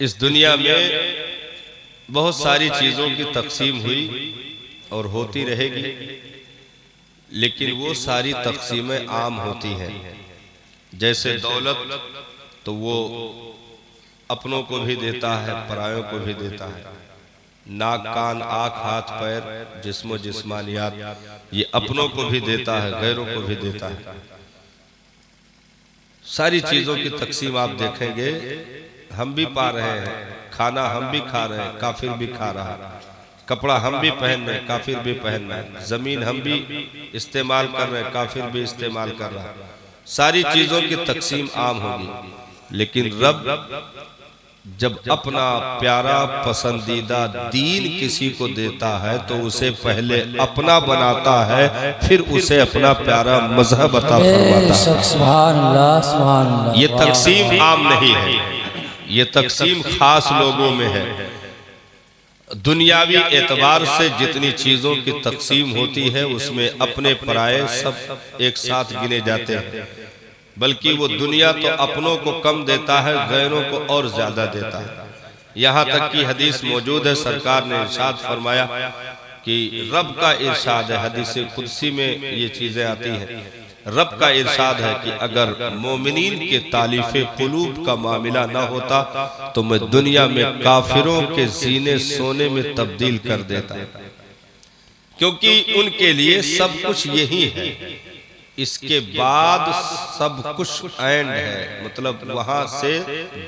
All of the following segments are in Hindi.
इस दुनिया में बहुत सारी चीज़ों की तकसीम हुई और होती रहेगी, लेकिन वो सारी तकसीमें आम होती हैं। जैसे दौलत तो वो अपनों को भी देता है, परायों को भी देता है। नाक कान आँख हाथ पैर जिस्मो जिस्मानियात ये अपनों को भी देता है, गैरों को भी देता है। सारी चीज़ों की तकसीम आप देखेंगे, हम भी पा रहे हैं, खाना हम भी खा रहे हैं, काफिर भी खा रहा है, कपड़ा हम भी पहन रहे हैं, काफिर भी पहन रहे हैं, जमीन हम भी इस्तेमाल कर रहे हैं, काफिर भी इस्तेमाल कर रहा है। सारी चीज़ों की तकसीम आम होगी, लेकिन रब जब अपना प्यारा पसंदीदा दीन किसी को देता है तो उसे पहले अपना बनाता है, फिर उसे अपना प्यारा मजहब अता फरमाता है। सुभान अल्लाह, सुभान अल्लाह। ये तकसीम आम नहीं है, ये तकसीम खास लोगों में है। दुनियावी एतबार से जितनी चीज़ों की तकसीम होती है उसमें अपने पराये सब एक साथ गिने जाते हैं, बल्कि वो दुनिया तो अपनों को कम देता है, गैरों को और ज्यादा देता है। यहाँ तक कि हदीस मौजूद है, सरकार ने इरशाद फरमाया कि रब का इरशाद है, हदीस कुदसी में ये चीजें आती हैं। रब का इरशाद है कि अगर मोमिनीन के तालीफे कुलूब का मामला ना होता तो मैं दुनिया में काफिरों के जीने सोने में तब्दील कर देता, क्योंकि उनके लिए सब कुछ यही है, इसके बाद सब कुछ एंड है, मतलब वहां से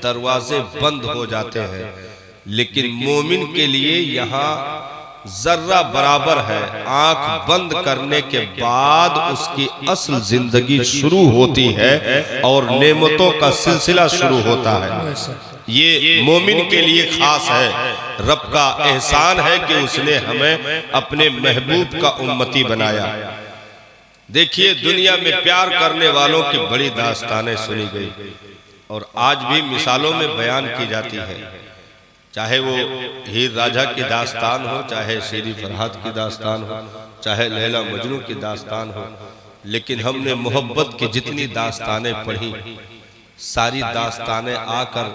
दरवाजे बंद हो जाते हैं। लेकिन मोमिन के लिए यहाँ जर्रा बराबर है, आंख बंद करने के बाद उसकी असल जिंदगी शुरू होती है और नेमतों का सिलसिला शुरू होता है। ये मोमिन के लिए खास है, रब का एहसान है कि उसने हमें अपने महबूब का उम्मती बनाया। देखिए, दुनिया में प्यार करने वालों की बड़ी दास्तानें सुनी गई और आज भी मिसालों में बयान की जाती है, चाहे वो हीर राझा की दास्तान हो, चाहे शेरी फरहाद की दास्तान हो, चाहे लैला मजनू की दास्तान हो। लेकिन हमने मोहब्बत की जितनी दास्तानें पढ़ी, सारी दास्तानें आकर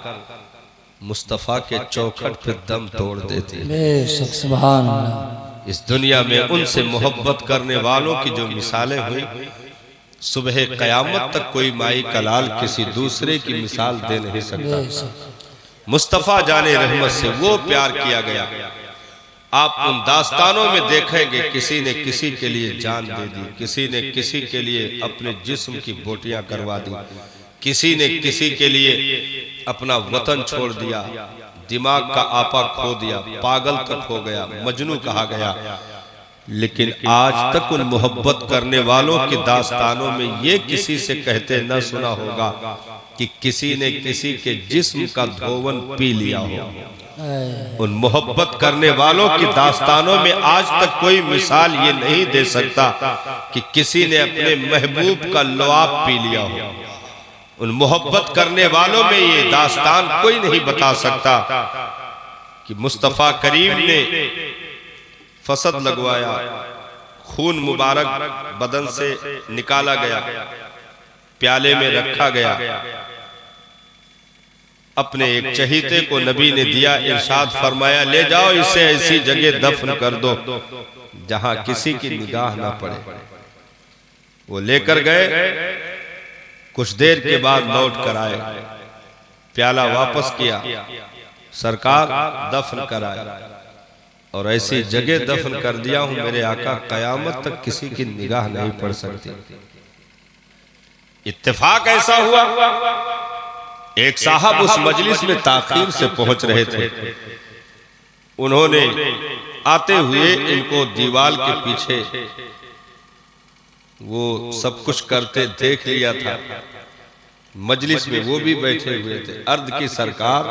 मुस्तफ़ा के चौखट पे दम तोड़ देती है। सुभान अल्लाह। इस दुनिया में उनसे मोहब्बत करने वालों की जो मिसालें हुई, सुबह क़यामत तक कोई माई कलाल किसी दूसरे की मिसाल दे नहीं सकता। मुस्तफ़ा जाने रहमत से वो प्यार किया गया। आप उन दास्तानों में देखेंगे, किसी ने किसी के लिए जान दे दी, किसी ने किसी के लिए अपने जिस्म की बोटियां करवा दी, किसी ने किसी के लिए अपना वतन छोड़ दिया, दिमाग का आपा खो दिया, पागल तक हो गया, मजनू कहा गया। लेकिन आज तक उन मोहब्बत करने वालों की दास्तानों में ये किसी से कहते न सुना होगा कि किसी ने किसी के जिस्म का धोवन पी लिया हो। उन मोहब्बत करने वालों की दास्तानों में आज तक कोई मिसाल ये नहीं दे सकता कि किसी ने अपने महबूब का लुआब पी लिया हो। उन मोहब्बत करने वालों में ये दास्तान कोई नहीं बता सकता कि मुस्तफ़ा करीम ने फसद लगवाया, खून मुबारक बदन से निकाला गया, प्याले में रखा गया, अपने एक चहीते को नबी ने दिया, इरशाद फरमाया ले जाओ इसे ऐसी जगह दफन कर दो जहां किसी की निगाह ना पड़े। वो लेकर गए, कुछ देर के बाद लौट कर आए, प्याला वापस किया, सरकार दफन कराया और ऐसी जगह दफन कर दिया हूं मेरे आका कयामत तक किसी की निगाह नहीं पड़ सकती। इत्तेफाक ऐसा हुआ, एक साहब उस मजलिस में ताखीर से पहुंच रहे थे। उन्होंने आते हुए इनको दीवार के पीछे वो सब कुछ करते देख लिया था। मजलिस में वो भी बैठे हुए थे। अर्द की सरकार,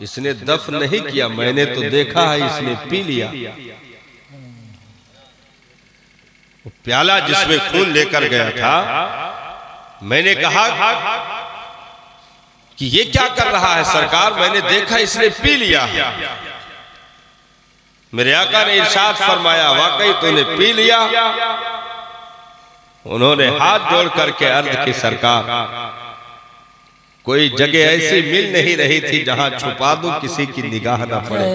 इसने दफन नहीं किया, मैंने तो देखा है इसने पी लिया। वो प्याला जिसमें खून लेकर गया था, मैंने कहा कि ये क्या कर रहा है सरकार, मैंने देखा इसने पी लिया। मेरे आका ने इरशाद फरमाया वाकई तूने पी लिया। उन्होंने हाथ जोड़ करके अर्ज की सरकार, कोई जगह ऐसी मिल नहीं रही थी जहां छुपा दूं किसी की निगाह ना पड़े।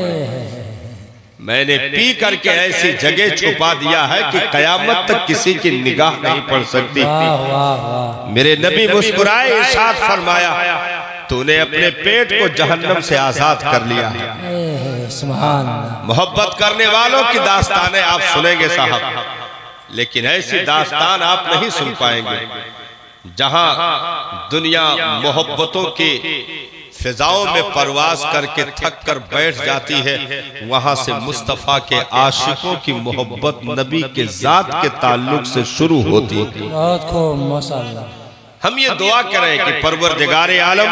मैंने पी करके ऐसी जगह छुपा दिया है कि कयामत तक किसी की निगाह नहीं पड़ सकती। मेरे नबी मुस्कुराए, इरशाद फरमाया, तूने अपने पेट को जहन्नम से आजाद कर लिया है। मोहब्बत करने वालों की दास्तानें आप सुनेंगे साहब, लेकिन ऐसी दास्तान आप नहीं सुन पाएंगे जहां दुनिया मोहब्बतों की फिजाओं में परवाज करके थक कर बैठ जाती है, वहां से मुस्तफा के आशिकों की मोहब्बत नबी के जात के ताल्लुक से शुरू होती है। हम ये दुआ करें कि परवरदिगार आलम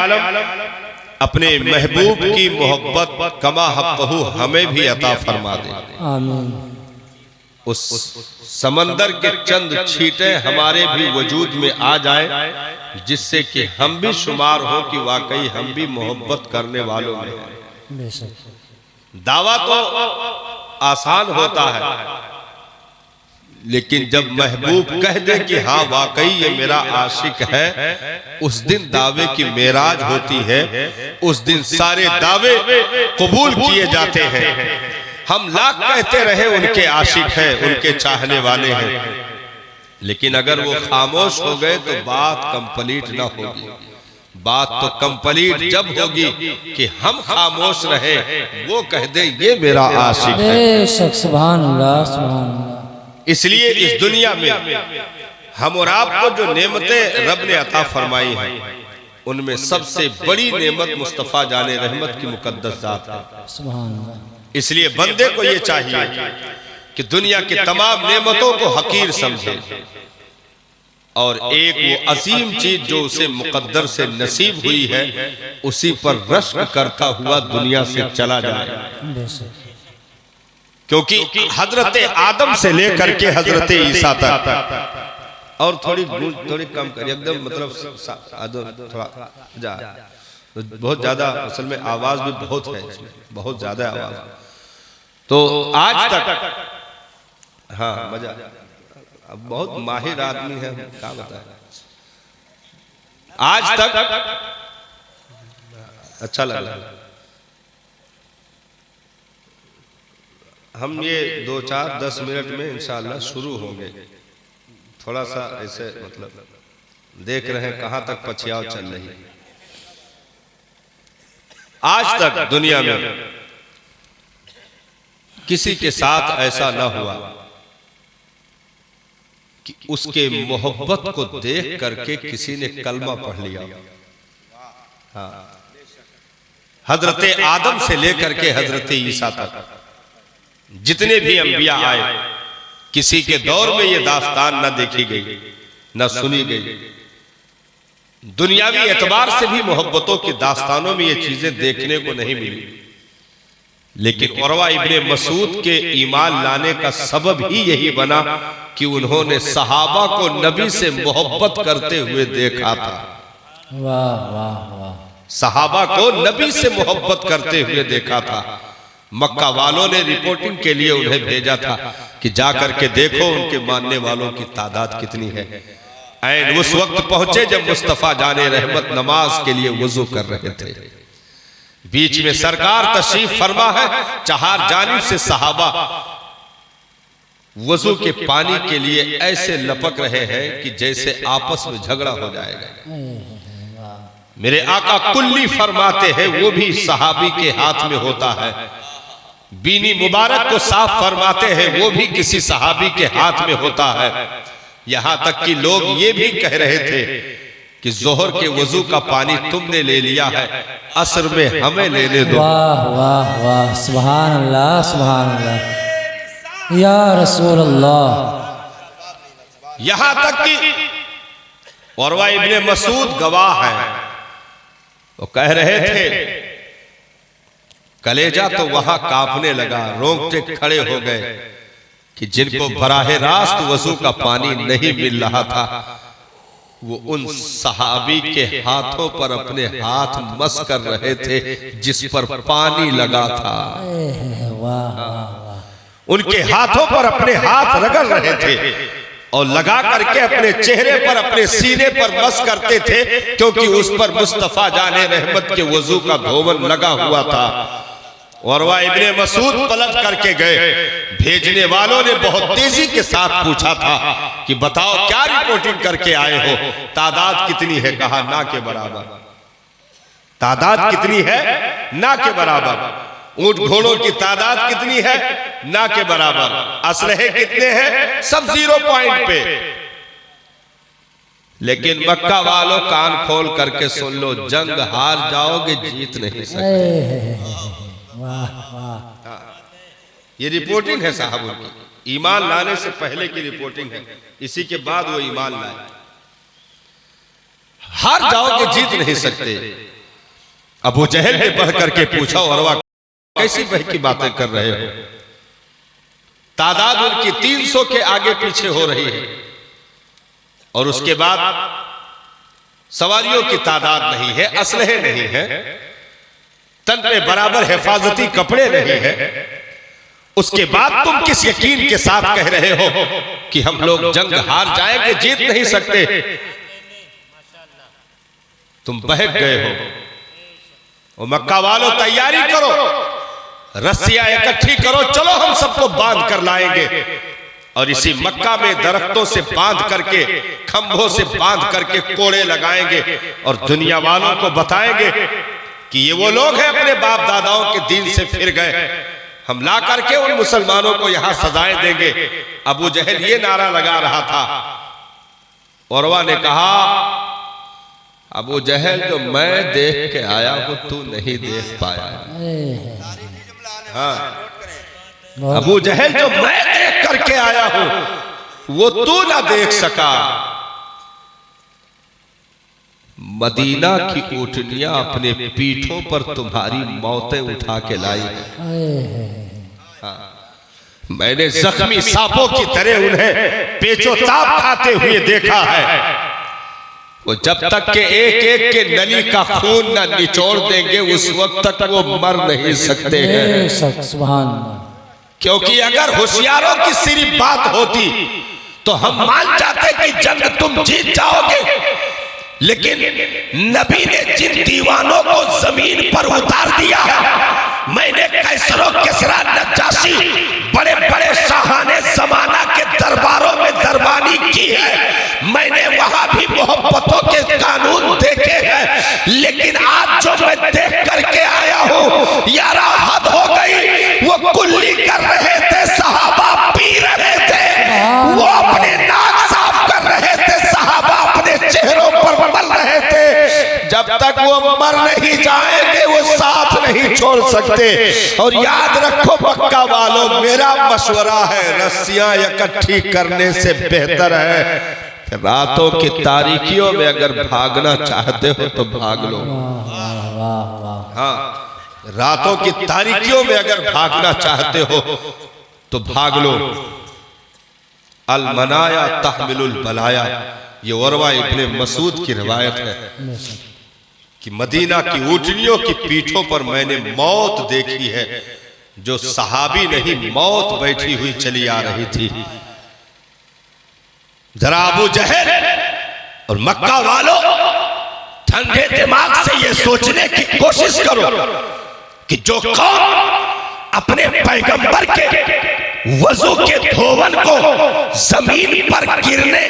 अपने महबूब की मोहब्बत कमा हक़्क़हू हमें भी अता फरमा दे। आमीन। उस समंदर के चंद छींटे हमारे भी वजूद में आ जाए, जिससे कि हम भी शुमार हो कि वाकई हम भी मोहब्बत करने वालों में हैं। दावा तो आसान होता है, लेकिन जब महबूब कह दे कि हाँ वाकई ये मेरा आशिक है, उस दिन दावे की मेराज होती है। उस दिन सारे दावे कबूल किए जाते हैं। हम लाख कहते रहे उनके आशिक हैं, उनके चाहने वाले हैं, लेकिन अगर वो खामोश हो गए तो बात कंप्लीट ना होगी। बात तो कंप्लीट जब होगी कि हम खामोश रहे, वो कह दे ये मेरा आशिक है। सुभान अल्लाह, सुभान अल्लाह। इसलिए इस दुनिया में हम और आपको जो नेमतें रब ने अता फरमाई हैं, उनमें सबसे बड़ी नेमत मुस्तफा जाने रहमत की मुकद्दस जात है। सुभान अल्लाह। इसलिए बंदे को ये चाहिए कि दुनिया की तमाम नेमतों को हकीर समझे और एक वो अजीम चीज जो उसे मुकद्दर से नसीब हुई है, उसी पर रश्क करता हुआ दुनिया से चला जाए। क्योंकि हजरत आदम से लेकर के हजरत ईसा तक, और थोड़ी कम करिए एकदम, मतलब थोड़ा जा, बहुत ज्यादा असल में आवाज भी बहुत है, बहुत ज्यादा आवाज। तो आज तक, हाँ मजा, अब बहुत माहिर आदमी है, क्या बताएं, आज तक अच्छा लगा। हम ये 2-4-10 मिनट में इंशाअल्लाह शुरू होंगे। थोड़ा सा ऐसे मतलब देख रहे हैं कहां तक पछियाव चल रही है। आज तक दुनिया में किसी के साथ ऐसा न हुआ कि उसके मोहब्बत को देख करके किसी ने कलमा पढ़ लिया। हाँ, हजरत आदम से लेकर के हजरत ईसा तक जितने भी अंबिया आए, किसी के दौर में ये दास्तान न देखी गई, न सुनी गई। दुनियावी एतबार से भी मोहब्बतों की दास्तानों में ये चीजें देखने को नहीं मिली। लेकिन उरवा इब्ने मसूद के ईमान लाने का सबब ही यही बना कि उन्होंने सहाबा को नबी से मोहब्बत करते हुए देखा था। वाह वाह वाह। सहाबा को नबी से मोहब्बत करते हुए देखा था। मक्का वालों ने रिपोर्टिंग के लिए उन्हें भेजा था कि जाकर के देखो उनके मानने वालों की तादाद कितनी है। ऐन उस वक्त पहुंचे जब मुस्तफा जाने रहमत नमाज के लिए वुजू कर रहे थे। बीच में सरकार तशरीफ फरमा है, चार जानिब से सहाबा वुजू के पानी के लिए ऐसे लपक रहे हैं कि जैसे आपस में झगड़ा हो जाएगा। मेरे आका कुल्ली फरमाते हैं, वो भी सहाबी के हाथ में होता है। बीनी मुबारक को साफ फरमाते हैं, वो भी किसी सहाबी के हाथ में होता है। यहां तक कि लोग ये भी कह रहे थे कि जोहर के वजू का पानी तुमने ले लिया है, असर में हमें लेने दो। वाह वाह वाह, सुभान अल्लाह, सुभान अल्लाह, या रसूल अल्लाह। यहां तक कि उरवा इब्ने मसूद गवाह हैं, वो कह रहे थे, कलेजा तो वहां कांपने लगा, रोंगटे खड़े हो गए कि जिनको बराहे रास्त वजू का पानी नहीं मिल रहा था, वो उन सहाबी के हाथों पर अपने हाथ मस कर रहे थे जिस पर पानी लगा था। वाह वाह। उनके हाथों पर अपने हाथ रगड़ रहे थे और लगा करके अपने चेहरे पर, अपने सीने पर मस करते थे, क्योंकि उस पर मुस्तफा जाने रहमत के वजू का धोवन लगा हुआ था। उरवा इब्ने मसूद पलट करके गए। भेजने वालों ने बहुत तेजी के साथ पूछा था कि बताओ क्या रिपोर्टिंग करके आए हो, तादाद कितनी है? कहा ना के बराबर। तादाद कितनी है? ना के बराबर। ऊंट घोड़ों की तादाद कितनी है? ना के बराबर। असलहे कितने हैं? सब 0 पॉइंट पे। लेकिन मक्का वालों कान खोल करके सुन लो, जंग हार जाओगे, जीत नहीं सकते। ये रिपोर्टिंग है साहब उनकी, ईमान लाने से पहले की रिपोर्टिंग है, इसी के बाद वो ईमान लाए। हार जाओगे, जीत नहीं सकते। अबू जहल ने बढ़ करके पूछा, उरवा कैसी बह की बातें कर रहे हो? तादाद उनकी 300 के आगे पीछे हो रही है, और उसके बाद सवारियों की तादाद नहीं है, असलहे नहीं है, तन पे बराबर हिफाजती कपड़े नहीं है। उसके बाद तुम किस यकीन के साथ कह रहे हो कि हम लोग जंग हार जाएंगे, जीत नहीं सकते? तुम बहक गए हो। और मक्का वालों तैयारी करो, रस्सियां इकट्ठी करो, चलो हम सबको बांध कर लाएंगे। और इसी मक्का में दरख्तों से बांध करके, खंभों से बांध करके कोड़े लगाएंगे और दुनिया वालों को बताएंगे कि ये वो लोग हैं अपने बाप दादाओं के दीन से फिर गए। हम ला करके उन मुसलमानों को यहां सजाएं देंगे। अबू जहल ये नारा लगा रहा था। उरवा ने कहा, अबू जहल जो मैं देख के आया हूं तू नहीं देख पाया। हाँ, अबू जहल जो मैं देख करके आया हूं वो तू ना देख सका। मदीना की ऊँटनियां अपने पीठों पर तुम्हारी मौतें उठा के लाई। हाँ, मैंने जख्मी सांपों की तरह उन्हें पेचोताप खाते हुए देखा है। वो जब तक के एक के नली का खून न निचोड़ देंगे उस वक्त तक वो मर नहीं सकते हैं। सुभान। क्योंकि अगर होशियारों की सिर्फ बात होती तो हम मान जाते कि जंग तुम जीत जाओगे, लेकिन नबी ने जिन दीवानों को जमीन पर उतार दिया है, मैंने कैसरो किसरा नजाशी बड़े बड़े शाहाने जमाना के दरबारों में दरबानी की है, मैंने वहां भी मोहब्बतों के कानून देखे हैं। लेकिन आज जो मैं देख करके आया हूँ यारा हद हो गई। वो कुल्ली कर रहे थे, सहाबा पी रहे थे, वो अपने नाक साफ कर रहे थे, सहाबा अपने चेहरों पर मल रहे थे। जब तक वो मर नहीं जाएंगे वो साथ नहीं छोड़ सकते। और याद रखो मक्का वालों, मेरा मशवरा है रस्सियां इकट्ठी करने से बेहतर है रातों की तारीकियों में अगर भागना चाहते हो तो भाग लो। हाँ, रातों की तारीकियों में अगर भागना चाहते हो तो भाग लो। अल मनाया तहमिलुल बलाया, ये उरवा इब्ने मसूद की रिवायत है कि मदीना की ऊँटनियों की पीठों पर मैंने मौत देखी है, जो सहाबी नहीं मौत बैठी हुई चली आ रही थी। जरा अबू जहल और मक्का वालों ठंडे दिमाग से ये सोचने की कोशिश करो कि जो कौम अपने पैगंबर के वजू के धोवन को जमीन पर गिरने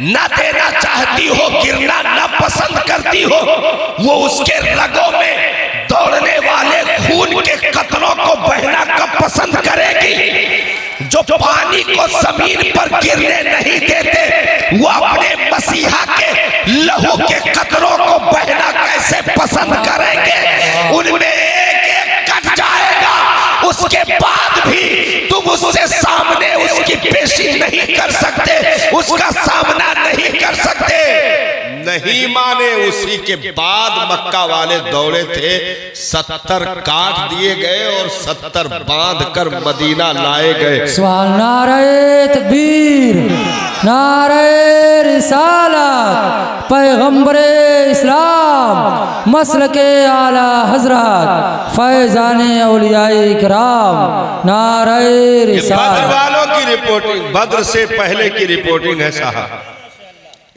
न देना चाहती हो, गिरना न पसंद करती हो, वो उसके रगों में दौड़ने वाले खून के कतरों को बहना कब पसंद करेगी? जो पानी को जमीन पर गिरने नहीं देते वो अपने मसीहा के लहू के कतरों को बहना कैसे पसंद करेंगे? उनमें एक एक कट जाएगा, उसके बाद भी तुम उससे सामने उसकी पेशी नहीं कर सकते, उसका सामना नहीं कर सकते। नहीं माने। उसी के बाद मक्का वाले दौड़े थे, 70 काट दिए गए और 70 बांध कर मदीना लाए गए। सुभान नारे तकबीर, नारे रिसालत, पैगंबरे इस्लाम, मसलके आला हजरत, फैजाने औलियाए किराम, नारे रिसालत। बद्र वालों की रिपोर्टिंग, बद्र से पहले की रिपोर्टिंग है साहब,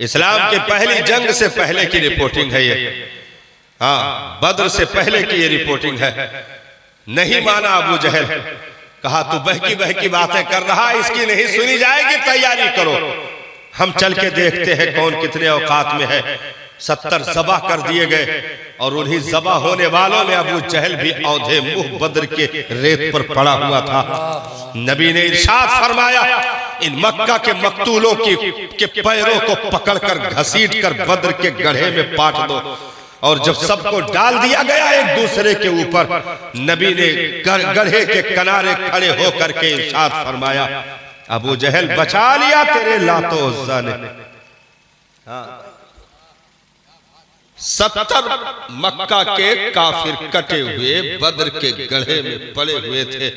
इस्लाम के पहली जंग से पहले की रिपोर्टिंग है ये। हाँ, बद्र से पहले की ये रिपोर्टिंग है। नहीं माना अबू जहल, कहा तू बहकी बहकी बातें कर रहा, इसकी नहीं सुनी जाएगी, तैयारी करो, हम चल के देखते हैं कौन कितने औकात में है। 70 ज़बा कर दिए गए और उन्हीं ज़बा होने वालों में अबू जहल भी औंधे मुंह बद्र के रेत पर पड़ा हुआ था। नबी ने इरशाद फरमाया, इन मक्का के मकतूलों के पैरों को पकड़कर घसीट कर बद्र के गड्ढे में पाट दो। और जब सबको डाल दिया गया एक दूसरे के ऊपर, नबी ने गड्ढे के किनारे खड़े होकर के इरशाद फरमाया, अबू जहल बचा लिया तेरे लातो उज़्ज़ा ने। 70 मक्का के काफिर कटे हुए बद्र के गड्ढे में पड़े हुए थे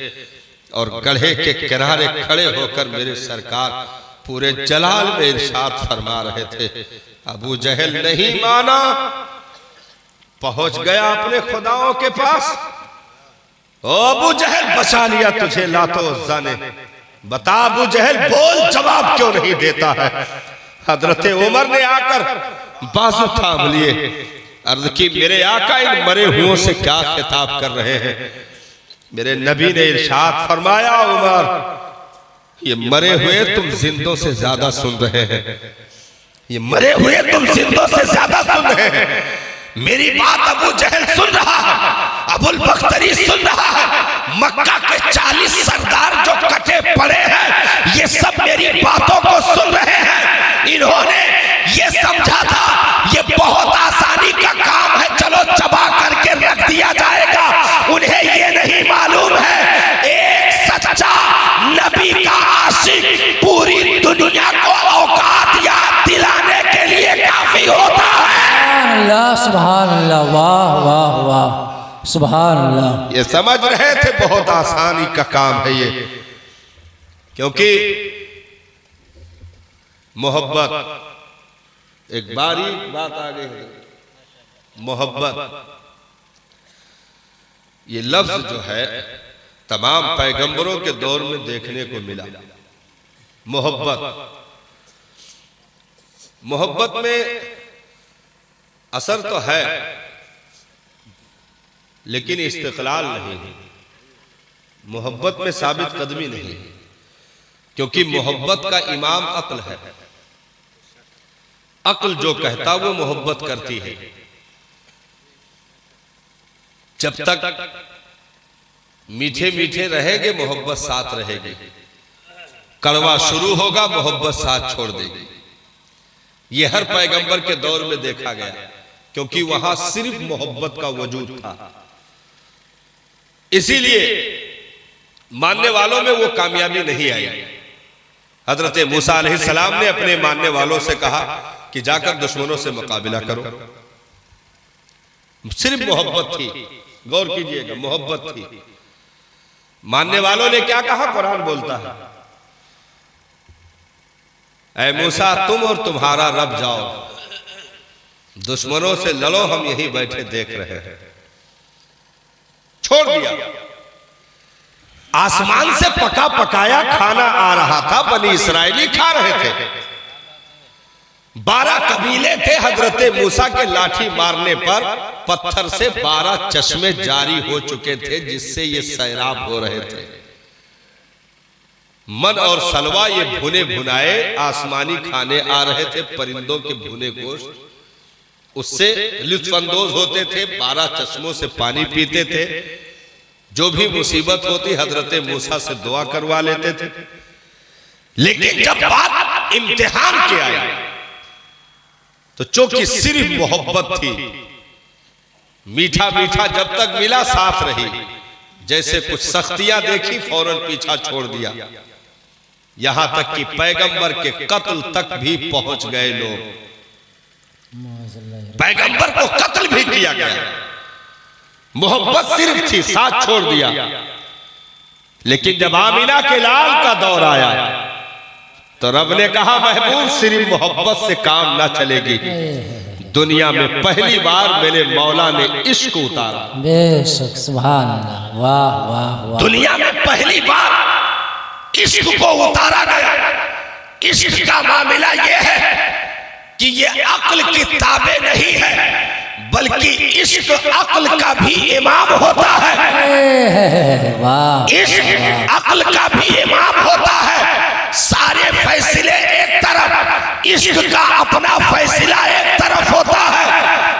और गड्ढे के किनारे खड़े होकर मेरे सरकार पूरे जलाल में इरशाद फरमा रहे थे। अबू जहल नहीं माना, पहुंच गया अपने खुदाओं के पास। ओ अबू जहल बचा लिया तुझे लातो उज़्ज़ा ने। बता अबू जहल, बोल, जवाब क्यों नहीं देता है? हजरत उमर ने आकर बाजू थाम लिए, अर्ज की मेरे आका इन मरे हुओं से क्या खिताब कर रहे हैं? मेरे नबी ने इरशाद फरमाया, उमर ये मरे हुए तुम जिंदों से ज्यादा सुन रहे हैं, ये मरे हुए तुम जिंदों से ज्यादा सुन रहे हैं। मेरी बात अबू जहल सुन रहा है, अबुल बख्तरी सुन रहा है, मक्का के 40 सरदार जो कटे पड़े हैं ये सब मेरी बातों को सुन रहे हैं। इन्होंने ये समझा था ये बहुत आसानी का काम है, चलो चबा करके रख दिया जाएगा। उन्हें ये नहीं मालूम है एक सच्चा नबी का आशिक पूरी दुनिया को औकात याद दिलाने के लिए काफी होता है। सुभान अल्लाह, वाह वाह वाह, सुभान अल्लाह। ये समझ रहे थे बहुत आसानी का काम है ये, क्योंकि मोहब्बत, एक बारीक बात आ गई है, मोहब्बत ये लफ्ज जो है तमाम पैगंबरों के दौर में देखने को मिला। मोहब्बत, मोहब्बत में असर तो है लेकिन इस्तिक़लाल नहीं है, मोहब्बत में साबित कदमी नहीं है, क्योंकि मोहब्बत का इमाम अक्ल है। अक्ल जो कहता वो मोहब्बत करती है। जब तक मीठे मीठे रहेंगे मोहब्बत साथ रहेगी, कड़वा शुरू होगा मोहब्बत साथ छोड़ देगी। ये हर पैगंबर के दौर में देखा गया, क्योंकि वहां सिर्फ मोहब्बत का वजूद था। इसीलिए मानने वालों में वो कामयाबी नहीं आई। हजरत मूसा अलैहिस्सलाम ने अपने मानने वालों से कहा कि जाकर दुश्मनों से मुकाबला करो। सिर्फ मोहब्बत थी, गौर कीजिएगा, मोहब्बत थी। मानने वालों ने क्या कहा? कुरान बोलता है, ऐ मूसा तुम और तुम्हारा रब जाओ, दुश्मनों से लड़ो, हम यही बैठे देख रहे हैं। छोड़ दिया। आसमान से पका पकाया खाना आ रहा था, बनी इस्राएली खा रहे थे। 12 कबीले थे। हजरत मूसा के लाठी मारने पर पत्थर से 12 चश्मे जारी हो चुके थे, जिससे ये सैराब हो रहे थे। मन और सलवा ये भुने भुनाए आसमानी खाने आ रहे थे, परिंदों के भुने गोश्त, उससे लुत्फानंदोज होते थे। 12 चश्मों से पानी पीते थे। जो भी मुसीबत होती हजरत मूसा से दुआ करवा लेते थे। लेकिन जब बात इम्तिहान की आई तो चूंकि सिर्फ मोहब्बत थी, मीठा मीठा जब तक मिला साथ रही। जैसे कुछ सख्तियां देखी फौरन पीछा छोड़ दिया। यहां तक कि पैगंबर के कत्ल तक भी पहुंच गए लोग। पैगंबर को कत्ल भी किया गया, मोहब्बत सिर्फ थी, साथ छोड़ दिया। लेकिन जब आमीना के लाल का दौर आया तो रब ने कहा महबूब सिर्फ मोहब्बत से काम ना चलेगी, दुनिया में पहली बार मेरे मौला ने इश्क उतारा। बेशक सुभान अल्लाह, वाह वाह वाह। दुनिया में पहली बार इश्क को उतारा गया। इश्क का मामला यह है कि ये अक्ल की ताबे नहीं है, बल्कि इश्क अक्ल का भी इमाम होता है। इश्क अक्ल का भी इमाम होता है। सारे फैसले एक तरफ, इश्क का अपना फैसला एक तरफ होता है।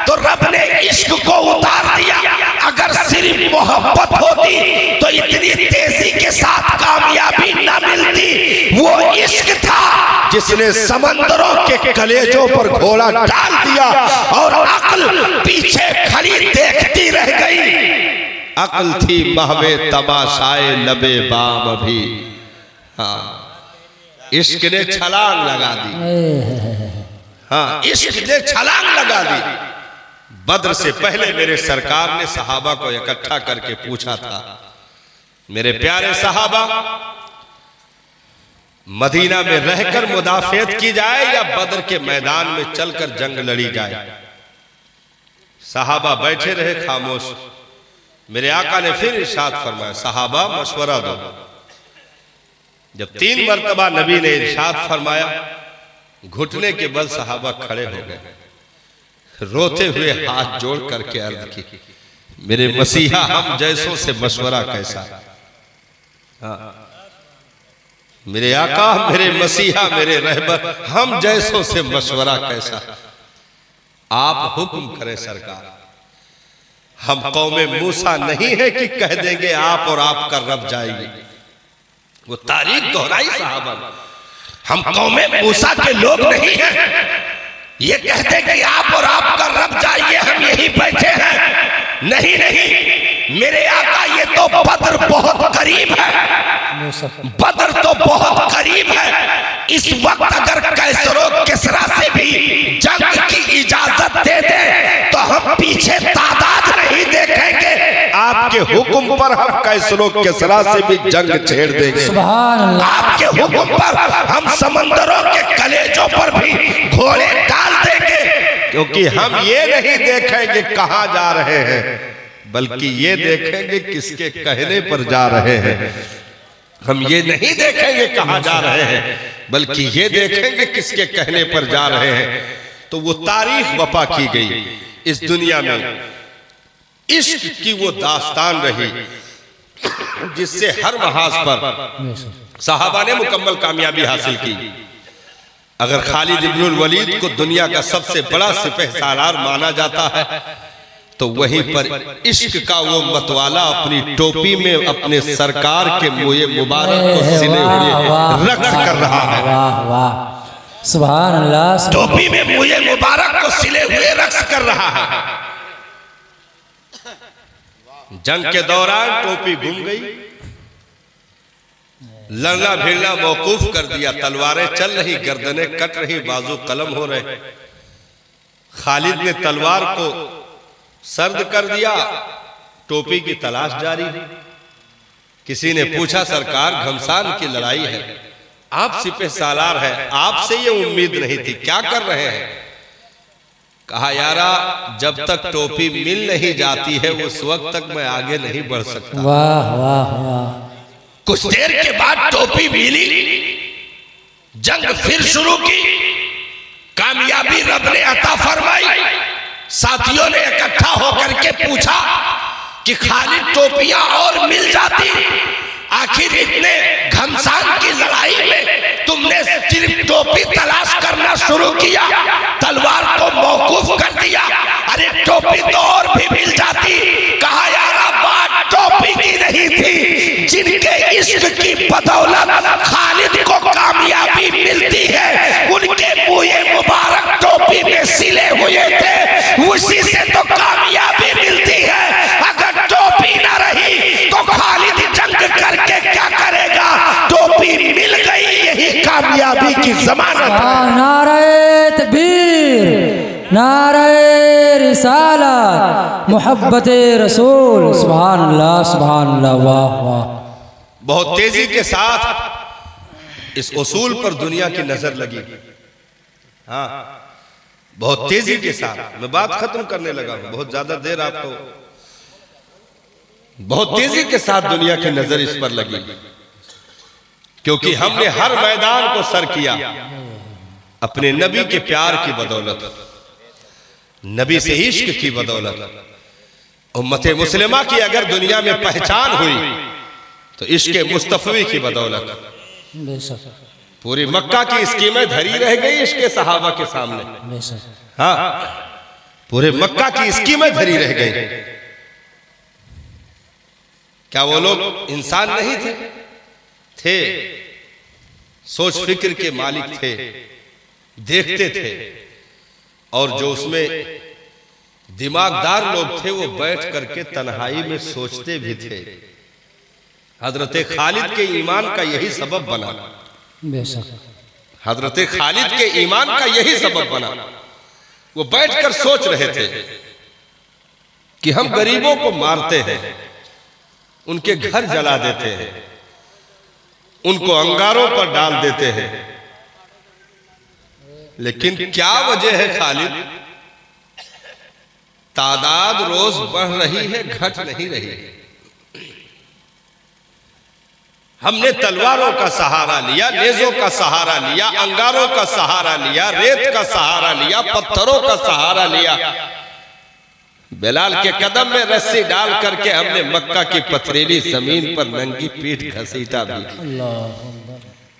तो रब ने इश्क को उतार दिया। अगर सिर्फ मोहब्बत होती तो इतनी तेजी के साथ कामयाबी न मिलती। वो इश्क था जिसने समंदरों के कलेजों पर घोड़ा डाल दिया और अक्ल पीछे खड़ी देखती रह गई। अक्ल थी महवे तमाशाए लबे बाम भी, हाँ इश्क ने छलांग लगा दी। हाँ इश्क ने छलांग लगा दी। बद्र से पहले मेरे सरकार ने सहाबा को इकट्ठा करके पूछा था, मेरे प्यारे सहाबा, मदीना में रहकर मुदाफियत की जाए या बद्र के मैदान में चलकर जंग लड़ी जाए? सहाबा बैठे रहे खामोश। मेरे आका ने फिर इरशाद फरमाया, सहाबा मशवरा दो। जब 3 मरतबा नबी ने इरशाद फरमाया, घुटने के बल सहाबा खड़े हो गए, रोते हुए हाथ जोड़ करके अर्ज की, मेरे मसीहा हम जैसों से मशवरा कैसा। हाँ मेरे आका, मेरे मसीहा, मेरे रहबर, हम जैसों से मशवरा कैसा। आप हुक्म करें सरकार। हम कौमे मूसा नहीं है कि कह देंगे आप और आपका रब जाएंगे। वो तारीख दोहराई साहबा, हम कौमे मूसा के लोग नहीं हैं ये कहते कि आप और आपका रब जाइए, हम यही बैठे हैं। नहीं नहीं मेरे आका, ये तो बद्र बहुत करीब है। बद्र तो बहुत करीब है। इस वक्त अगर कैसरो किसरा से भी जंग की इजाजत दे दे तो हम पीछे तादाद नहीं देखेंगे। आपके हुक्म पर हम कैसरो किसरा से भी जंग छेड़ देंगे। आपके हुक्म पर हम समंदरों के कलेजों पर भी घोड़े डाल देंगे, क्योंकि हम ये नहीं देखेंगे कहां जा रहे हैं, बल्कि ये देखेंगे किसके कहने पर जा रहे हैं। हम ये नहीं देखेंगे कहां जा रहे हैं, बल्कि ये देखेंगे किसके कहने पर जा रहे हैं। तो वो तारीख वफा की गई। इस दुनिया में इश्क की वो दास्तान रही जिससे हर महाज पर साहबा ने मुकम्मल कामयाबी हासिल की। अगर खालिद इब्नुल वलीद को दुनिया का सबसे बड़ा सिपहसालार माना जाता है तो वहीं पर इश्क का वो मतवाला अपनी टोपी में अपने सरकार के मुए मुबारक को सिले हुए रक्स कर रहा है। वाह वाह सुभान अल्लाह। टोपी में मुए मुबारक को सिले हुए रक्स कर रहा है। जंग के दौरान टोपी गुम गई, लड़ना भिड़ना मौकूफ कर दिया, तलवारें चल रही, गर्दनें कट रही, बाजू कलम हो रहे। खालिद ने तलवार को सर्द कर दिया, टोपी की तलाश जारी। किसी ने पूछा, सरकार घमसान की लड़ाई है, आप सिपहसालार हैं, आपसे ये उम्मीद नहीं थी, क्या कर रहे हैं? कहा, यारा जब तक टोपी मिल नहीं जाती है उस वक्त तक मैं आगे नहीं बढ़ सकता। वाह वाह वाह। कुछ देर के बाद टोपी मिली, जंग फिर शुरू की, कामयाबी रब ने अता फरमाई। साथियों ने इकट्ठा होकर के पूछा कि खालिद टोपियां और मिल जाती, आखिर इतने घमसान की लड़ाई में तुमने सिर्फ टोपी तलाश करना शुरू किया, तलवार को मौकूफ कर दिया। अरे टोपी तो और भी मिल जाती। कहा, यारा बात टोपी की नहीं थी, जिनके इश्क की बदौलत खालिद को कामयाबी मिलती है उनके मुए मुबारक टोपी में सिले हुए थे, उसी से तो कामयाबी मिलती है। अगर टोपी ना रही तो खालिद जंग करके क्या करेगा? टोपी मिल गई, यही कामयाबी की जमानत है। नारे तकबीर, नारे रिसालत मोहब्बत रसूल। सुभान अल्लाह वाह वाह। बहुत तेजी के साथ इस उसूल पर दुनिया की नजर लगी। हाँ, बहुत तेजी के साथ। मैं बात खत्म करने लगा हूं, बहुत ज्यादा देर आपको। बहुत तेजी के साथ दुनिया की नजर इस पर लगी, क्योंकि हमने हर मैदान को सर किया अपने नबी के प्यार की बदौलत, नबी से इश्क की बदौलत। उम्मत मुस्लिमा की अगर दुनिया में पहचान हुई तो इश्क मुस्तफवी की बदौलत। पूरी मक्का की स्कीमें धरी रह गई इश्क सहाबा के सामने। हाँ, पूरे मक्का की स्कीमें धरी रह गई। क्या वो लोग इंसान नहीं थे? थे, सोच फिक्र के मालिक थे, देखते थे। और जो उसमें दिमागदार लोग थे वो बैठ करके तन्हाई में सोचते भी थे। हजरत खालिद के ईमान का यही सबब बना। हजरत खालिद के ईमान का यही सबब बना। वो बैठकर सोच रहे थे कि हम गरीबों को मारते हैं, उनके घर जला देते हैं, उनको अंगारों पर डाल देते हैं, लेकिन क्या वजह है खालिद? तादाद रोज बढ़ रही है, घट नहीं रही है। हमने तलवारों का सहारा लिया, नेज़ों का सहारा लिया, अंगारों का सहारा लिया, रेत का सहारा लिया, पत्थरों का सहारा लिया। बिलाल के कदम में रस्सी डाल करके हमने मक्का की पथरीली जमीन पर नंगी पीठ घसीटा भी।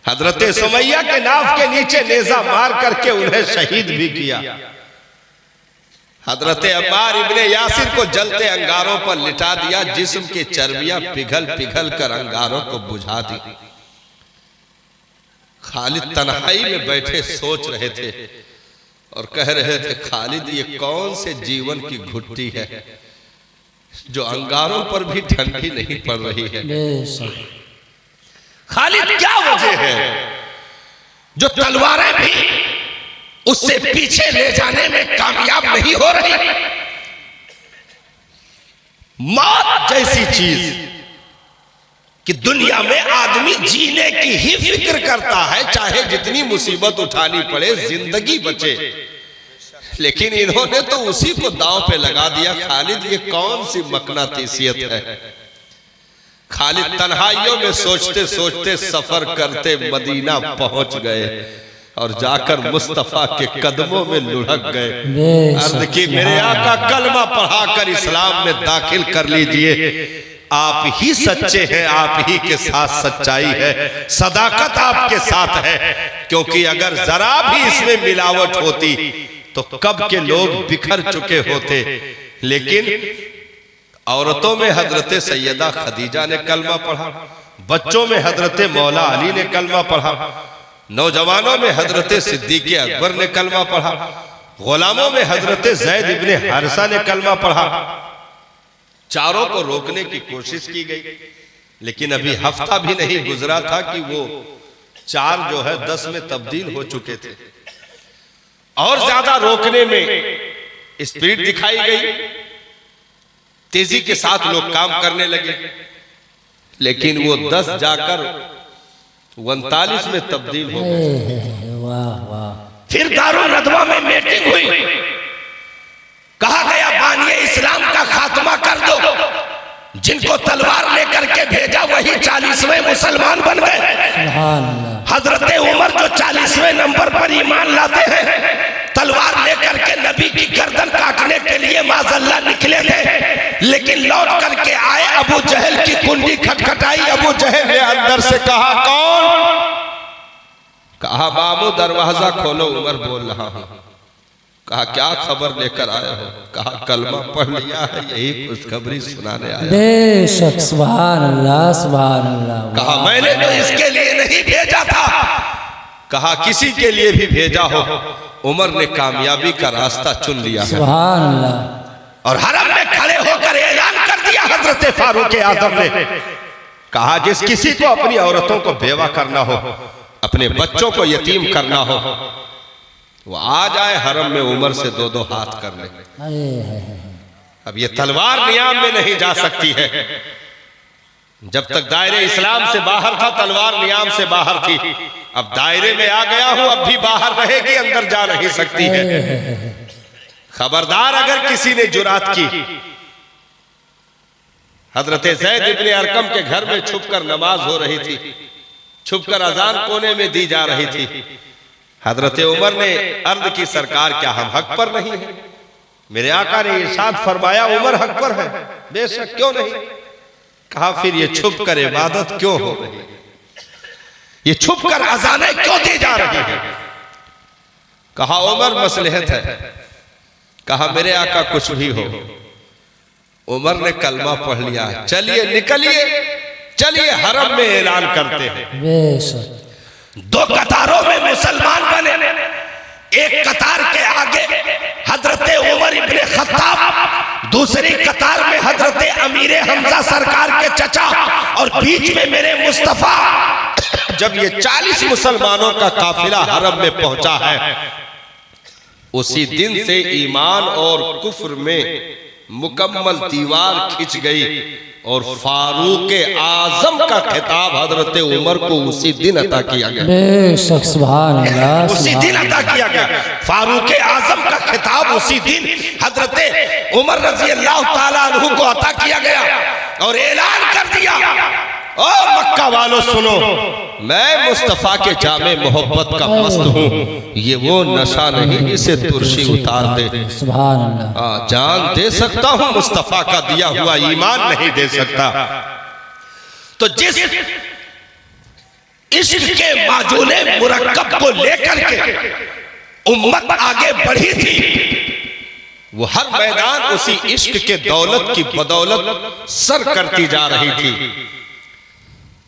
हजरत सुमैया के नाव के नीचे नेज़ा मार करके उन्हें शहीद भी किया। हजरत अम्मार इब्ने यासिर को जलते अंगारों पर लिटा दिया, जिस्म की चर्बियां पिघल पिघल कर अंगारों को बुझा दी। खालिद तन्हाई में बैठे सोच रहे थे और कह रहे थे, खालिद ये कौन से जीवन की घुट्टी है जो अंगारों पर भी ठंडी नहीं पड़ रही है? खालिद क्या वजह है जो तलवारें भी उससे पीछे ले जाने में कामयाब नहीं हो रही? मौत जैसी चीज कि दुनिया में आदमी जीने की ही फिक्र करता है, चाहे जितनी मुसीबत उठानी पड़े, जिंदगी बचे। लेकिन इन्होंने तो उसी को दांव पे लगा दिया। खालिद ये कौन सी मकनातीसियत है? खालिद तन्हाइयों में सोचते सोचते सफर करते मदीना पहुंच गए और जाकर मुस्तफा के कदमों में लुढ़क गए। अर्ज की, मेरे आका कलमा पढ़ाकर इस्लाम में दाखिल कर लीजिए। आप ही सच्चे हैं, आप ही के साथ सच्चाई है, सदाकत आपके साथ है। क्योंकि अगर जरा भी इसमें मिलावट होती तो कब के लोग बिखर चुके होते। लेकिन औरतों में हजरत सैयदा खदीजा ने कलमा पढ़ा, बच्चों में हजरत मौला अली ने कलमा पढ़ा, नौजवानों में हजरत सिद्दीक़ अकबर ने कलमा पढ़ा, गुलामों में हजरत ज़ैद इब्ने हारिसा ने कलमा पढ़ा। चारों को रोकने की कोशिश की गई, लेकिन अभी हफ्ता भी नहीं गुजरा था कि वो चार जो है 10 में तब्दील हो चुके थे। और ज्यादा रोकने में स्पीड दिखाई गई, तेजी के साथ लोग काम करने लगे, लेकिन वो 10 जाकर 39 में तब्दील हो गए। फिर दारुल नदवा में मीटिंग हुई, कहा गया बानिए इस्लाम का खात्मा कर दो। जिनको तलवार लेकर के भेजा वही 40वें मुसलमान बन गए। हजरत उमर जो 40वें नंबर पर ईमान लाते हैं, तलवार लेकर के नबी की गर्दन काटने के लिए माज़अल्लाह निकले थे, लेकिन लौट करके आए, अबू जहल की कुंडी खटखटाई। अबू जहल ने अंदर से कहा, कौन? कहा, बाबू दरवाजा खोलो, उमर बोल रहा हूं। कहा, क्या खबर लेकर आए हो? कहा, कलमा पढ़ लिया है, यही खुशखबरी सुनाने आया। बेशक, सुभान अल्लाह, सुभान अल्लाह। कहा, मैंने तो इसके लिए नहीं भेजा था। कहा, किसी के लिए भी भेजा हो, उमर ने कामयाबी का रास्ता चुन लिया। सुभान अल्लाह। और हरम में खड़े होकर ऐलान कर दिया हजरत फारूक आजम ने, कहा, जिस किसी को अपनी औरतों को बेवा करना हो, अपने बच्चों को यतीम करना हो, वो आ जाए हरम में उमर से दो दो हाथ कर ले। अब ये तलवार नियाम में नहीं जा सकती है। जब तक दायरे इस्लाम से बाहर था तलवार नियाम से बाहर थी। अब दायरे में आ गया हूं, अब भी बाहर रहेगी, अंदर जा नहीं सकती है। खबरदार अगर किसी ने जुरात की। हजरत ज़ैद इब्ने अरकम के घर में छुपकर नमाज हो रही थी, छुपकर अजान कोने में दी जा रही थी। हजरत उमर ने अर्ज की, सरकार क्या हम हक पर नहीं है? मेरे आका ने इरशाद फरमाया, उमर हक पर है। बेशक, क्यों नहीं? कहा, फिर ये छुप कर इबादत क्यों हो रही है? ये छुप कर अजानें क्यों दी जा रही है? कहा, उमर मसलहत है। कहा, मेरे आका कुछ भी हो। उमर ने कलमा पढ़ लिया, चलिए निकलिए, चलिए हरम में ऐलान करते हैं। दो कतारों में मुसलमान बने। एक कतार के आगे हजरत उमर इब्ने खत्ताब, दूसरी कतार में हजरत अमीर हमजा सरकार के चचा, और बीच में मेरे मुस्तफा। जब ये 40 मुसलमानों का काफिला हरम में पहुंचा है, उसी दिन से ईमान और कुफ्र में मुकम्मल दीवार खिंच गई और फारूक आजम का खिताब हजरत उमर को उसी दिन अता किया गया। बेशक, सुभान अल्लाह, उसी दिन अता किया गया। फारूक आजम का खिताब उसी दिन हजरत उमर रजी अल्लाह ताला अन्हु को अता किया गया और ऐलान कर दिया, ओ मक्का वालों सुनो, मैं मुस्तफा के जामे मोहब्बत का मस्त हूँ। ये वो नशा नहीं जिसे तुर्शी उतार दे। सुभान अल्लाह। जान दे सकता हूँ, मुस्तफा का दिया हुआ ईमान नहीं दे सकता। तो जिस इश्क के माजूले मुरक्कब को लेकर के उम्मत आगे बढ़ी थी, वो हर मैदान उसी इश्क के दौलत की बदौलत सर करती जा रही थी।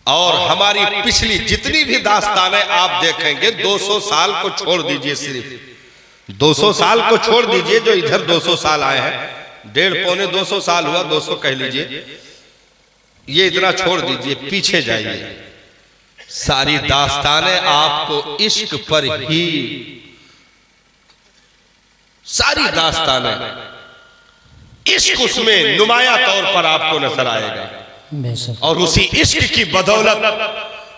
और हमारी पिछली जितनी भी दास्तानें आप देखेंगे, 200 साल को छोड़ दीजिए, सिर्फ 200 साल को छोड़ दीजिए, जो इधर 200 साल आए हैं, 1.5-200 साल हुआ, 200 कह लीजिए, ये इतना छोड़ दीजिए, पीछे जाइए। सारी दास्तानें आपको इश्क पर ही, सारी दास्तानें इश्क उसमें नुमाया तौर पर आपको नजर आएगा। और उसी इश्क की बदौलत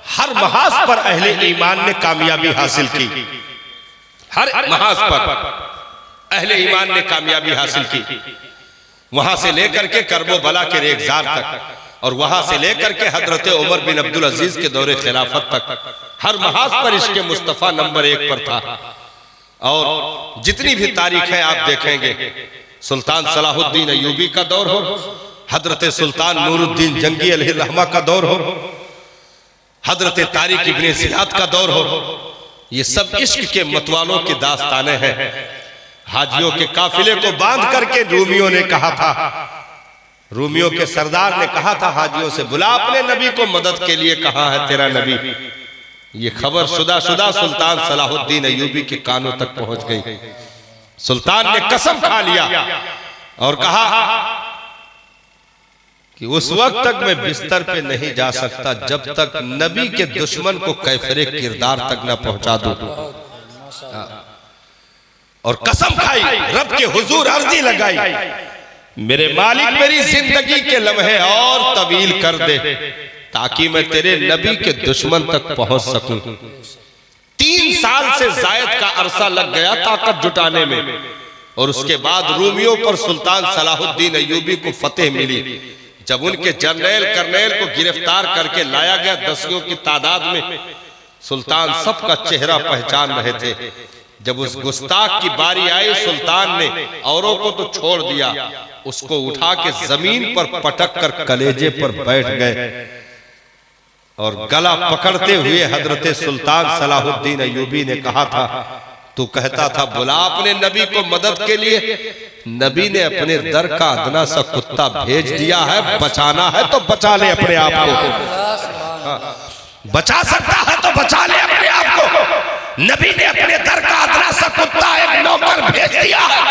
हर महाज पर अहले ईमान ने कामयाबी हासिल की। हर महाज पर अहले ईमान ने कामयाबी हासिल की। वहां से लेकर के करबो बला के रेगजार तक, और वहां से लेकर के हजरत उमर बिन अब्दुल अजीज के दौरे खिलाफत तक, हर महाज पर इश्क मुस्तफा नंबर 1 पर था। और जितनी भी तारीख है आप देखेंगे, सुल्तान सलाहुद्दीन अय्यूबी का दौर हो, हजरत सुल्तान नूरुद्दीन जंगी अलैहिर्रहमा का दौर हो, हजरत तारिक इब्ने ज़ियाद का दौर हो, ये सब इश्क के मतवालों की दास्तानें हैं। हाजियों के काफिले को बांध करके रूमियों ने कहा था, रूमियों के सरदार ने कहा था हाजियों से, बुला अपने नबी को मदद के लिए, कहाँ है तेरा नबी? ये खबर शुदा सुल्तान सलाहुद्दीन अय्यूबी के कानों तक पहुंच गई। सुल्तान ने कसम खा लिया और कहा कि उस वक्त तक मैं बिस्तर पे नहीं जा सकता जब तक नबी के दुश्मन को कैफरे किरदार तक न पहुंचा दूं। और कसम खाई, रब के हुजूर अर्जी लगाई, मेरे मालिक मेरी जिंदगी के लम्हे और तवील कर दे ताकि मैं तेरे नबी के दुश्मन तक पहुंच सकूं। 3 साल से जायद का अरसा लग गया ताकत जुटाने में, और उसके बाद रूमियों पर सुल्तान सलाहुद्दीन अय्यूबी को फतेह मिली। जब उनके जर्नैल कर्नैल को गिरफ्तार करके लाया गया 10 की तादाद में, सुल्तान सबका चेहरा पहचान रहे थे। जब उस गुस्ताख की बारी आई, सुल्तान ने औरों को तो छोड़ दिया, उसको उठा के जमीन पर पटक कर कलेजे पर बैठ गए और गला पकड़ते हुए हजरत सुल्तान सलाहुद्दीन अय्यूबी ने कहा था, तू कहता था बुला अपने नबी को मदद के लिए, नबी ने अपने दर का अदना सा कुत्ता भेज दिया है, बचाना है तो बचा ले अपने आप को, बचा सकता है तो बचा ले अपने आप को। नबी ने अपने दर का अदना सा कुत्ता एक नौकर भेज दिया है,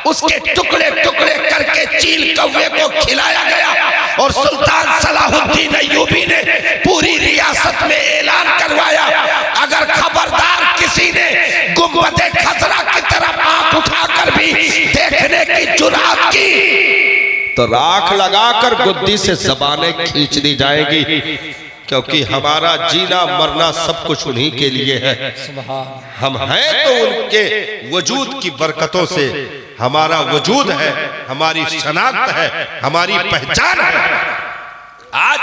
उसके टुकड़े टुकड़े करके चील कौवे को खिलाया गया और सुल्तान सलाहुद्दीन अय्यूबी ने पूरी रियासत में ऐलान करवाया, अगर खबरदार किसी ने गुंबद खजरा की तो राख लगाकर गुद्दी से जबानें खींच दी जाएगी, क्योंकि हमारा जीना मरना सब कुछ उन्हीं के लिए है। हम हैं तो उनके वजूद की बरकतों से हमारा वजूद है, हमारी शनाख्त है, हमारी पहचान है। आज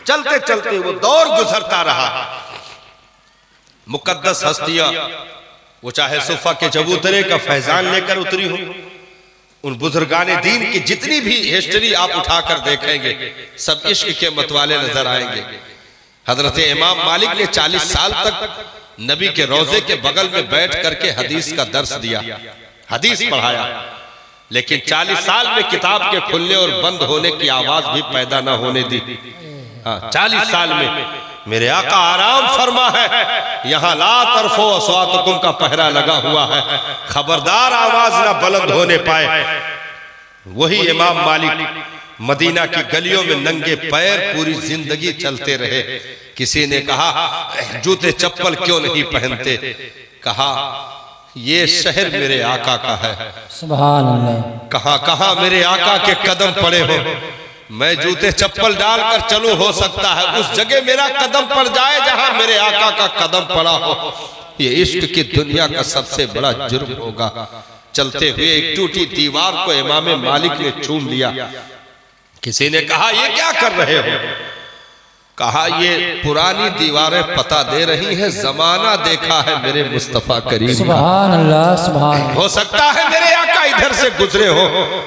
चलते चलते वो दौर गुजरता रहा, मुकद्दस हस्तियां वो चाहे सुफा के चबूतरे का फैजान लेकर उतरी हो, उन बुजुर्गाने दीन की जितनी भी हिस्ट्री आप उठाकर देखेंगे सब इश्क के मतवाले नजर आएंगे। हजरत इमाम मालिक ने 40 साल तक नबी के रोजे के बगल में बैठ करके हदीस का दर्स दिया, हदीस पढ़ाया, लेकिन 40 साल में किताब के खुलने और बंद होने की आवाज भी पैदा ना होने दी। हाँ, 40 साल में मेरे आका आराम फरमा है, यहाँ ला तरफो अस्वातकुम का पहरा लगा हुआ है, खबरदार आवाज ना बुलंद होने पाए। वही इमाम मालिक मदीना की गलियों में नंगे पैर पूरी जिंदगी चलते रहे। किसी ने कहा जूते चप्पल क्यों नहीं पहनते? कहा ये शहर मेरे आका का है, सुभान अल्लाह। कहां कहां मेरे आका के कदम पड़े हो, मैं जूते चप्पल डालकर चलूं, हो सकता है उस जगह मेरा कदम पड़ जाए जहां मेरे आका का कदम पड़ा हो। ये इश्क की दुनिया का सबसे बड़ा जुर्म होगा। चलते हुए एक टूटी दीवार को इमाम मालिक ने चूम लिया। किसी ने कहा ये क्या कर रहे हो? कहा ये पुरानी दीवारें पता दे रही है, जमाना देखा है मेरे मुस्तफा करीम। सुभान अल्लाह, सुभान अल्लाह। हो सकता है मेरे आका इधर से गुजरे हो,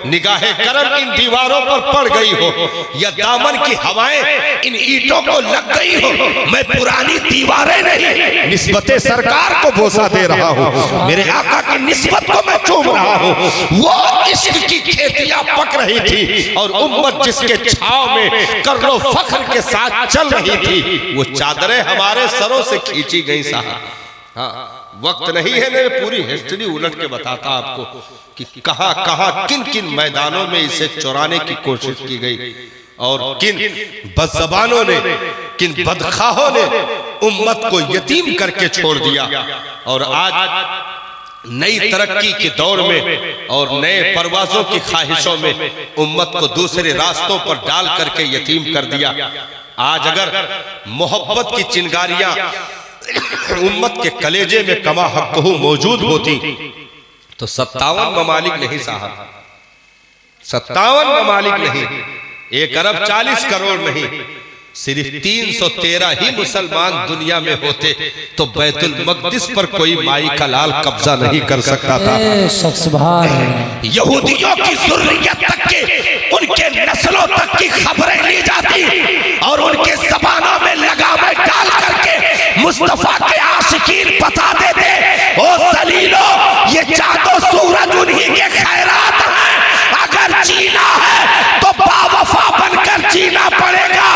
निगाहे करम इन दीवारों पर पड़ गई हो, या दामन की हवाएं इन ईंटों को लग गई हो। मैं पुरानी दीवारें नहीं, निस्बते सरकार को बोसा दे रहा हूँ, मेरे आका की निस्बत को मैं चूम रहा हूँ। वो इश्क की खेतियां पक रही थी और उम्मत जिसके छाव में कर्रो फख्र के साथ चल रही थी, वो चादरें हमारे सरों से खींची गई साहब। हाँ, वक्त नहीं है, मैं पूरी हिस्ट्री उलट के बताता आपको कि कहां कहां किन किन मैदानों में इसे चुराने की कोशिश की गई और किन बदज़बानों ने, किन बदखाहों ने उम्मत को यतीम करके छोड़ दिया। और आज नई तरक्की के दौर में और नए परवाजों की ख्वाहिशों में उम्मत को दूसरे रास्तों पर डाल करके यतीम कर दिया। आज अगर मोहब्बत की चिंगारियां उम्मत के कलेजे में कमा हक़्क़हू मौजूद होती तो 57 ममालिक नहीं साहब, 57 ममालिक नहीं, 1 अरब 40 करोड़ नहीं, सिर्फ 313 ही मुसलमान दुनिया में होते तो बैतुल मक़दिस पर कोई माई का लाल कब्जा नहीं कर सकता था। यहूदियों की ज़ुर्रियत तक के, उनके नस्लों तक की खबरें ली जाती और उनके ज़बानों में लगामें डाल करके मुस्तफा के आशिकीन बता देते, ओ सलीलो ये चाँदो सूरज उन्हीं के खैरात हैं, अगर जीना है तो बावफा बनकर जीना पड़ेगा,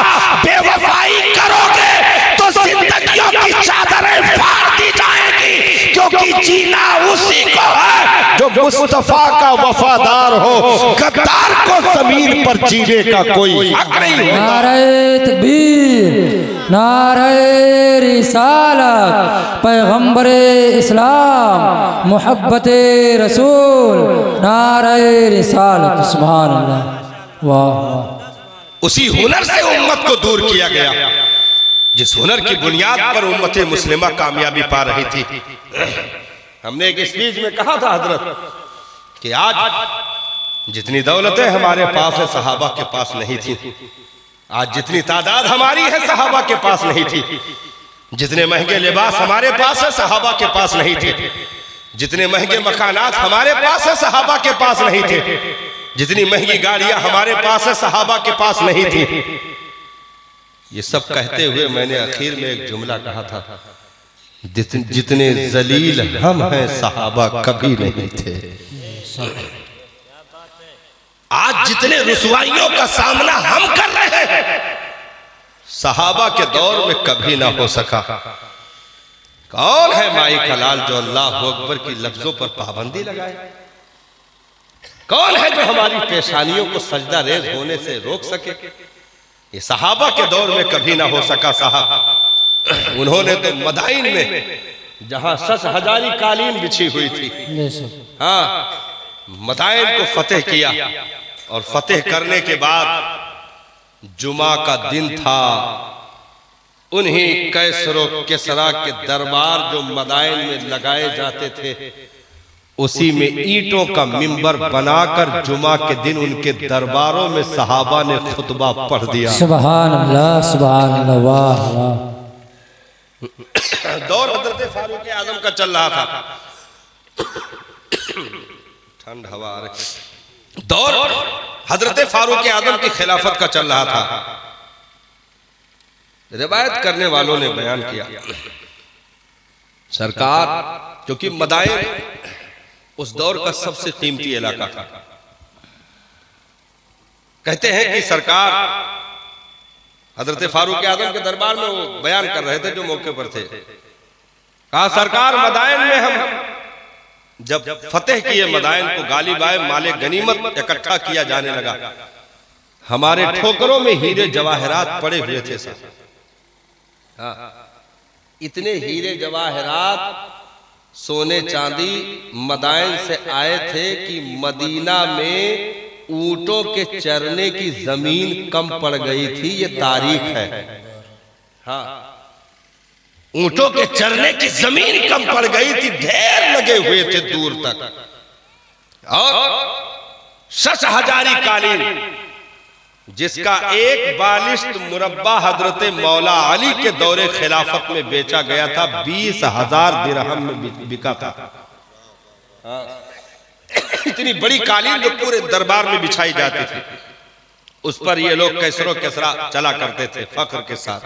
बेवफाई करोगे तो जिंदगियों की चादरें फाड़ दी जाएंगी, क्योंकि जीना उसी को है जो मुस्तफा का वफादार हो। गद्दार को जमीन पर जीने का कोई हक नहीं होता। नारे तकबीर, नारे रिसालत, पैगंबरे इस्लाम, मोहब्बते रसूल, नारे रिसालत। सुभान अल्लाह, वाह वाह। उसी हुनर से उम्मत को दूर किया गया जिस हुनर की बुनियाद पर उम्मत मुस्लिमा कामयाबी पा रही थी। हमने एक स्पीच में कहा था हजरत कि आज जितनी दौलतें हमारे पास है सहाबा के पास नहीं थी, आज जितनी तादाद हमारी है सहाबा के पास नहीं थी, जितने महंगे लिबास हमारे पास है सहाबा के पास नहीं थे, जितने महंगे मकानात हमारे पास है सहाबा के पास नहीं थे, जितनी महंगी गाड़ियां हमारे पास है सहाबा के पास नहीं थी। ये सब कहते हुए मैंने आखिर में एक जुमला कहा था, जितने जलील हम हैं सहाबा कभी नहीं थे। आज जितने रुसवाइयों का सामना हम कर रहे हैं सहाबा के दौर में कभी ना हो सका। कौन है माई का लाल जो अल्लाह अकबर की लफ्जों पर पाबंदी लगाए? कौन है जो हमारी पेशानियों को सजदा रेज होने से रोक सके? ये सहाबा के दौर में कभी ना हो सका साहब। उन्होंने तो मदाइन में जहां 6,000 कालीन बिछी हुई थी, हाँ मदाइन को फतेह किया और फतेह करने के बाद जुमा का दिन था। उन्हीं कैसरो किसरा के दरबार जो मदाइन में लगाए जाते थे, उसी में ईंटों का मिंबर बनाकर जुमा के दिन उनके दरबारों में सहाबा ने खुतबा पढ़ दिया। सुभान अल्लाह, सुभान अल्लाह, वाह वाह। दौर हजरत फारूक आजम का चल रहा था, ठंड हवा आ रही। दौर हजरत फारूक आजम की खिलाफत का चल रहा था। रिवायत करने वालों ने बयान किया, सरकार, क्योंकि मदाइन उस दौर का सबसे कीमती इलाका था, कहते हैं कि सरकार हजरत फारूक आजम के दरबार में वो बयान कर रहे थे जो मौके पर थे। कहा, सरकार, मदाइन में हम जब फतेह किए मदाइन को, गालिब आए, माले गनीमत इकट्ठा किया जाने लगा, हमारे ठोकरों में हीरे जवाहरात पड़े हुए थे सर। इतने हीरे जवाहरात, सोने चांदी मदाइन से आए थे कि मदीना में ऊंटों के चरने की जमीन कम पड़ गई थी। ये तारीख है। हाँ, ऊंटों के चरने की जमीन कम पड़ गई थी, ढेर लगे हुए थे दूर तक। और 60,000 कालीन, जिसका एक बालिश्त मुरब्बा हजरत मौला अली के दौरे खिलाफत में बेचा गया था, 20,000 दिरहम में बिका था। इतनी बड़ी कालीन जो पूरे दरबार में बिछाई जाती थी, उस पर ये लोग कैसरो किसरा चला करते थे फख्र के साथ।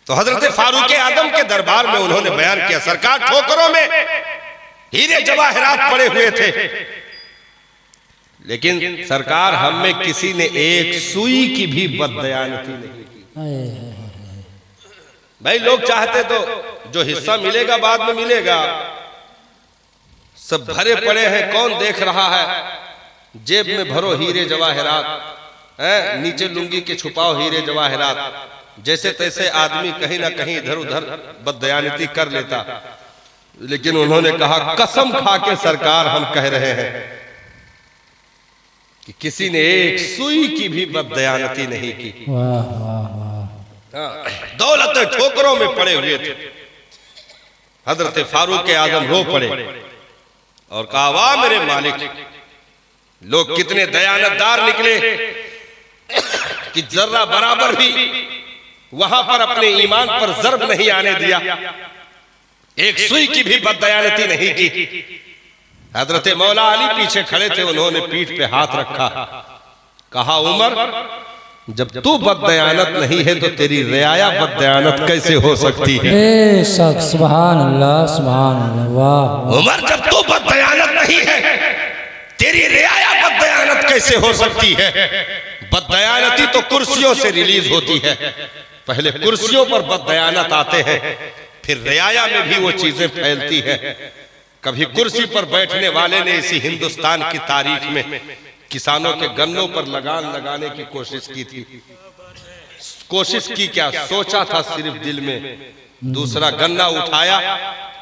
तो हजरत फारूक आजम के दरबार में उन्होंने बयान किया, सरकार, ठोकरों में हीरे जवाहरात पड़े हुए थे, लेकिन सरकार, हम में किसी ने एक सुई की भी बददयानती नहीं की। भाई, लोग चाहते तो जो हिस्सा मिलेगा बाद में मिलेगा, सब भरे पड़े हैं, कौन देख रहा है, जेब में भरो हीरे जवाहरात, नीचे लुंगी के छुपाओ हीरे जवाहरात, जैसे तैसे आदमी कहीं ना कहीं इधर उधर बददयानती कर लेता। लेकिन उन्होंने कहा, कसम खा के सरकार, हम कह रहे हैं कि किसी ने एक सुई की भी बददयानती नहीं की। वाह वाह वाह। दौलत ठोकरों में पड़े हुए थे। हजरत फारूक आजम रो पड़े और कहा, वाह मेरे मालिक, लोग कितने दयानतदार निकले कि जर्रा बराबर भी वहां पर अपने ईमान पर जर्ब नहीं आने दिया, एक सुई की भी बददयानती नहीं की। हजरत मौला अली पीछे खड़े थे, उन्होंने पीठ पे हाथ रखा, कहा, उमर, जब तू बददयानत नहीं है तो तेरी रियाया बददयानत कैसे हो सकती है? बेशक, सुभान अल्लाह, सुभान अल्लाह, वाह। उमर, जब तू बददयानत नहीं है, तेरी रियाया बददयानत कैसे हो सकती है? बददयानती तो कुर्सियों से रिलीज होती है, पहले कुर्सियों पर बददयानत आते हैं, फिर रियाया में भी वो चीजें फैलती है। कभी कुर्सी पर बैठने वाले ने इसी हिंदुस्तान की तारीख में किसानों के गन्नों पर लगान लगाने की कोशिश की थी। कोशिश की क्या, सोचा था सिर्फ दिल में, दूसरा गन्ना उठाया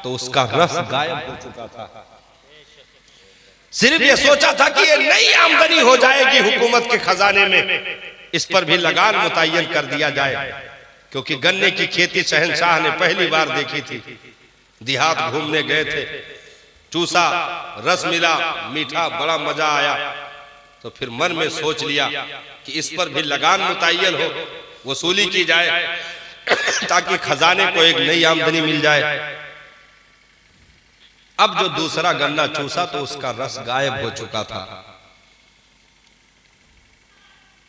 तो उसका रस गायब हो चुका था। सिर्फ ये सोचा था कि ये नई आमदनी हो जाएगी हुकूमत के खजाने में, इस पर भी लगान मुतय्यन कर दिया जाए, क्योंकि गन्ने की खेती शहंशाह ने पहली बार देखी थी। देहात घूमने गए थे, चूसा, रस मिला, मीठा, बड़ा मजा आया, तो फिर मन में सोच लिया कि इस पर भी लगान मुतय्यन हो, वसूली की जाए, ताकि खजाने को एक नई आमदनी मिल जाए। अब जो दूसरा गन्ना चूसा तो उसका रस गायब हो चुका था।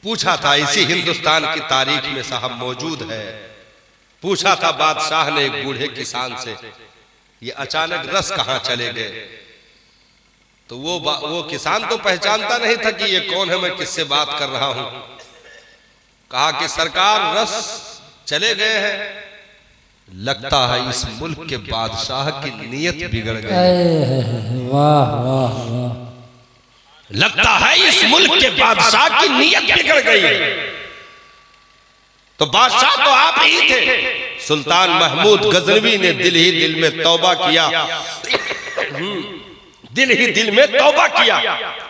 पूछा था, इसी हिंदुस्तान की तारीख में साहब मौजूद है, पूछा था बादशाह ने एक बूढ़े किसान से, ये अचानक रस कहां चले गए? तो वो किसान तो पहचानता नहीं था कि ये कौन है, मैं किससे बात कर रहा हूं। कहा कि सरकार, रस चले गए हैं, लगता है इस मुल्क के बादशाह की नीयत बिगड़ गई। वाह वाह वाह। लगता है इस मुल्क के बादशाह की नीयत बिगड़ गई। तो बादशाह तो आप ही थे। सुल्तान महमूद गजनवी ने दिल ही दिल में तौबा किया, दिल ही दिल में तौबा किया।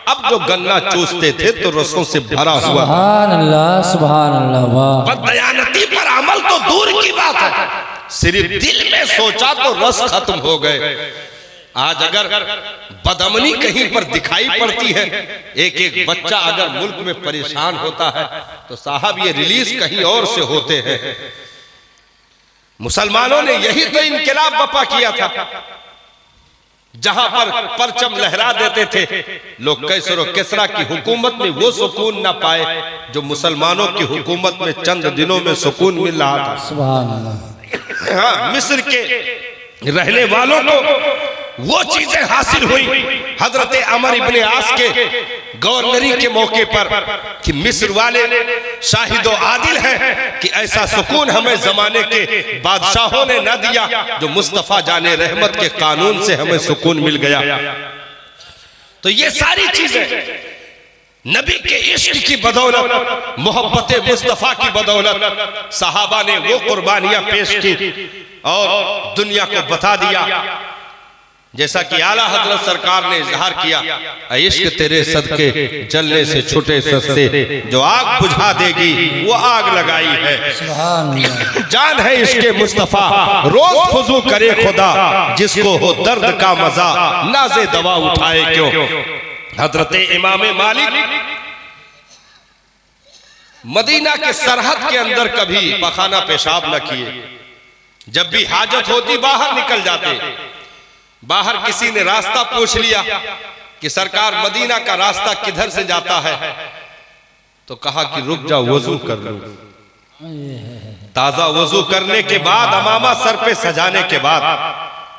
अब जो गन्ना चूसते थे तो रसों से भरा हुआ। सुभान अल्लाह, सुभान अल्लाह। वाह, बददयानती पर अमल तो दूर की बात है, सिर्फ दिल में सोचा तो रस खत्म हो गए। आज अगर बदअमनी कहीं पर दिखाई पड़ती है, एक एक बच्चा अगर मुल्क में परेशान होता है तो साहब ये रिलीज कहीं और से होते हैं। मुसलमानों ने यही तो इनकलाब बपा किया था, जहां पर परचम लहरा देते थे लोग। कैसर और किसरा की हुकूमत में वो सुकून ना पाए जो मुसलमानों की हुकूमत में चंद दिनों में सुकून मिल रहा था। सुभान अल्लाह। हाँ, मिस्र के रहने वालों को वो चीजें हासिल हुई हजरत अमर इब्ने आस के गवर्नरी के मौके पर कि मिस्र वाले शाहिद व आदिल हैं कि ऐसा सुकून हमें जमाने के बादशाहों ने न दिया जो मुस्तफा जाने रहमत के कानून से हमें सुकून मिल गया। तो ये सारी चीजें नबी के इश्क की बदौलत, मोहब्बत मुस्तफा की बदौलत सहाबा ने वो कुर्बानियां पेश की और दुनिया को बता दिया। जैसा कि आला हजरत सरकार ने इजहार किया, इश्क तेरे सदके जलने से छुटे सस्ते, जो आग बुझा देगी वो आग लगाई है। सुभान अल्लाह। जान है इश्क मुस्तफा रोज फुजू करे खुदा, जिसको हो दर्द का मजा नाजे दवा उठाए क्यों। हजरत इमाम मालिक मदीना के सरहद के अंदर कभी पखाना पेशाब न किए, जब भी हाजत होती बाहर निकल जाते। बाहर किसी ने रास्ता पूछ लिया कि सरकार मदीना का रास्ता किधर से जाता है, तो कहा कि रुक जाओ वजू कर लो। ताजा वजू करने के बाद अमामा सर पे सजाने के बाद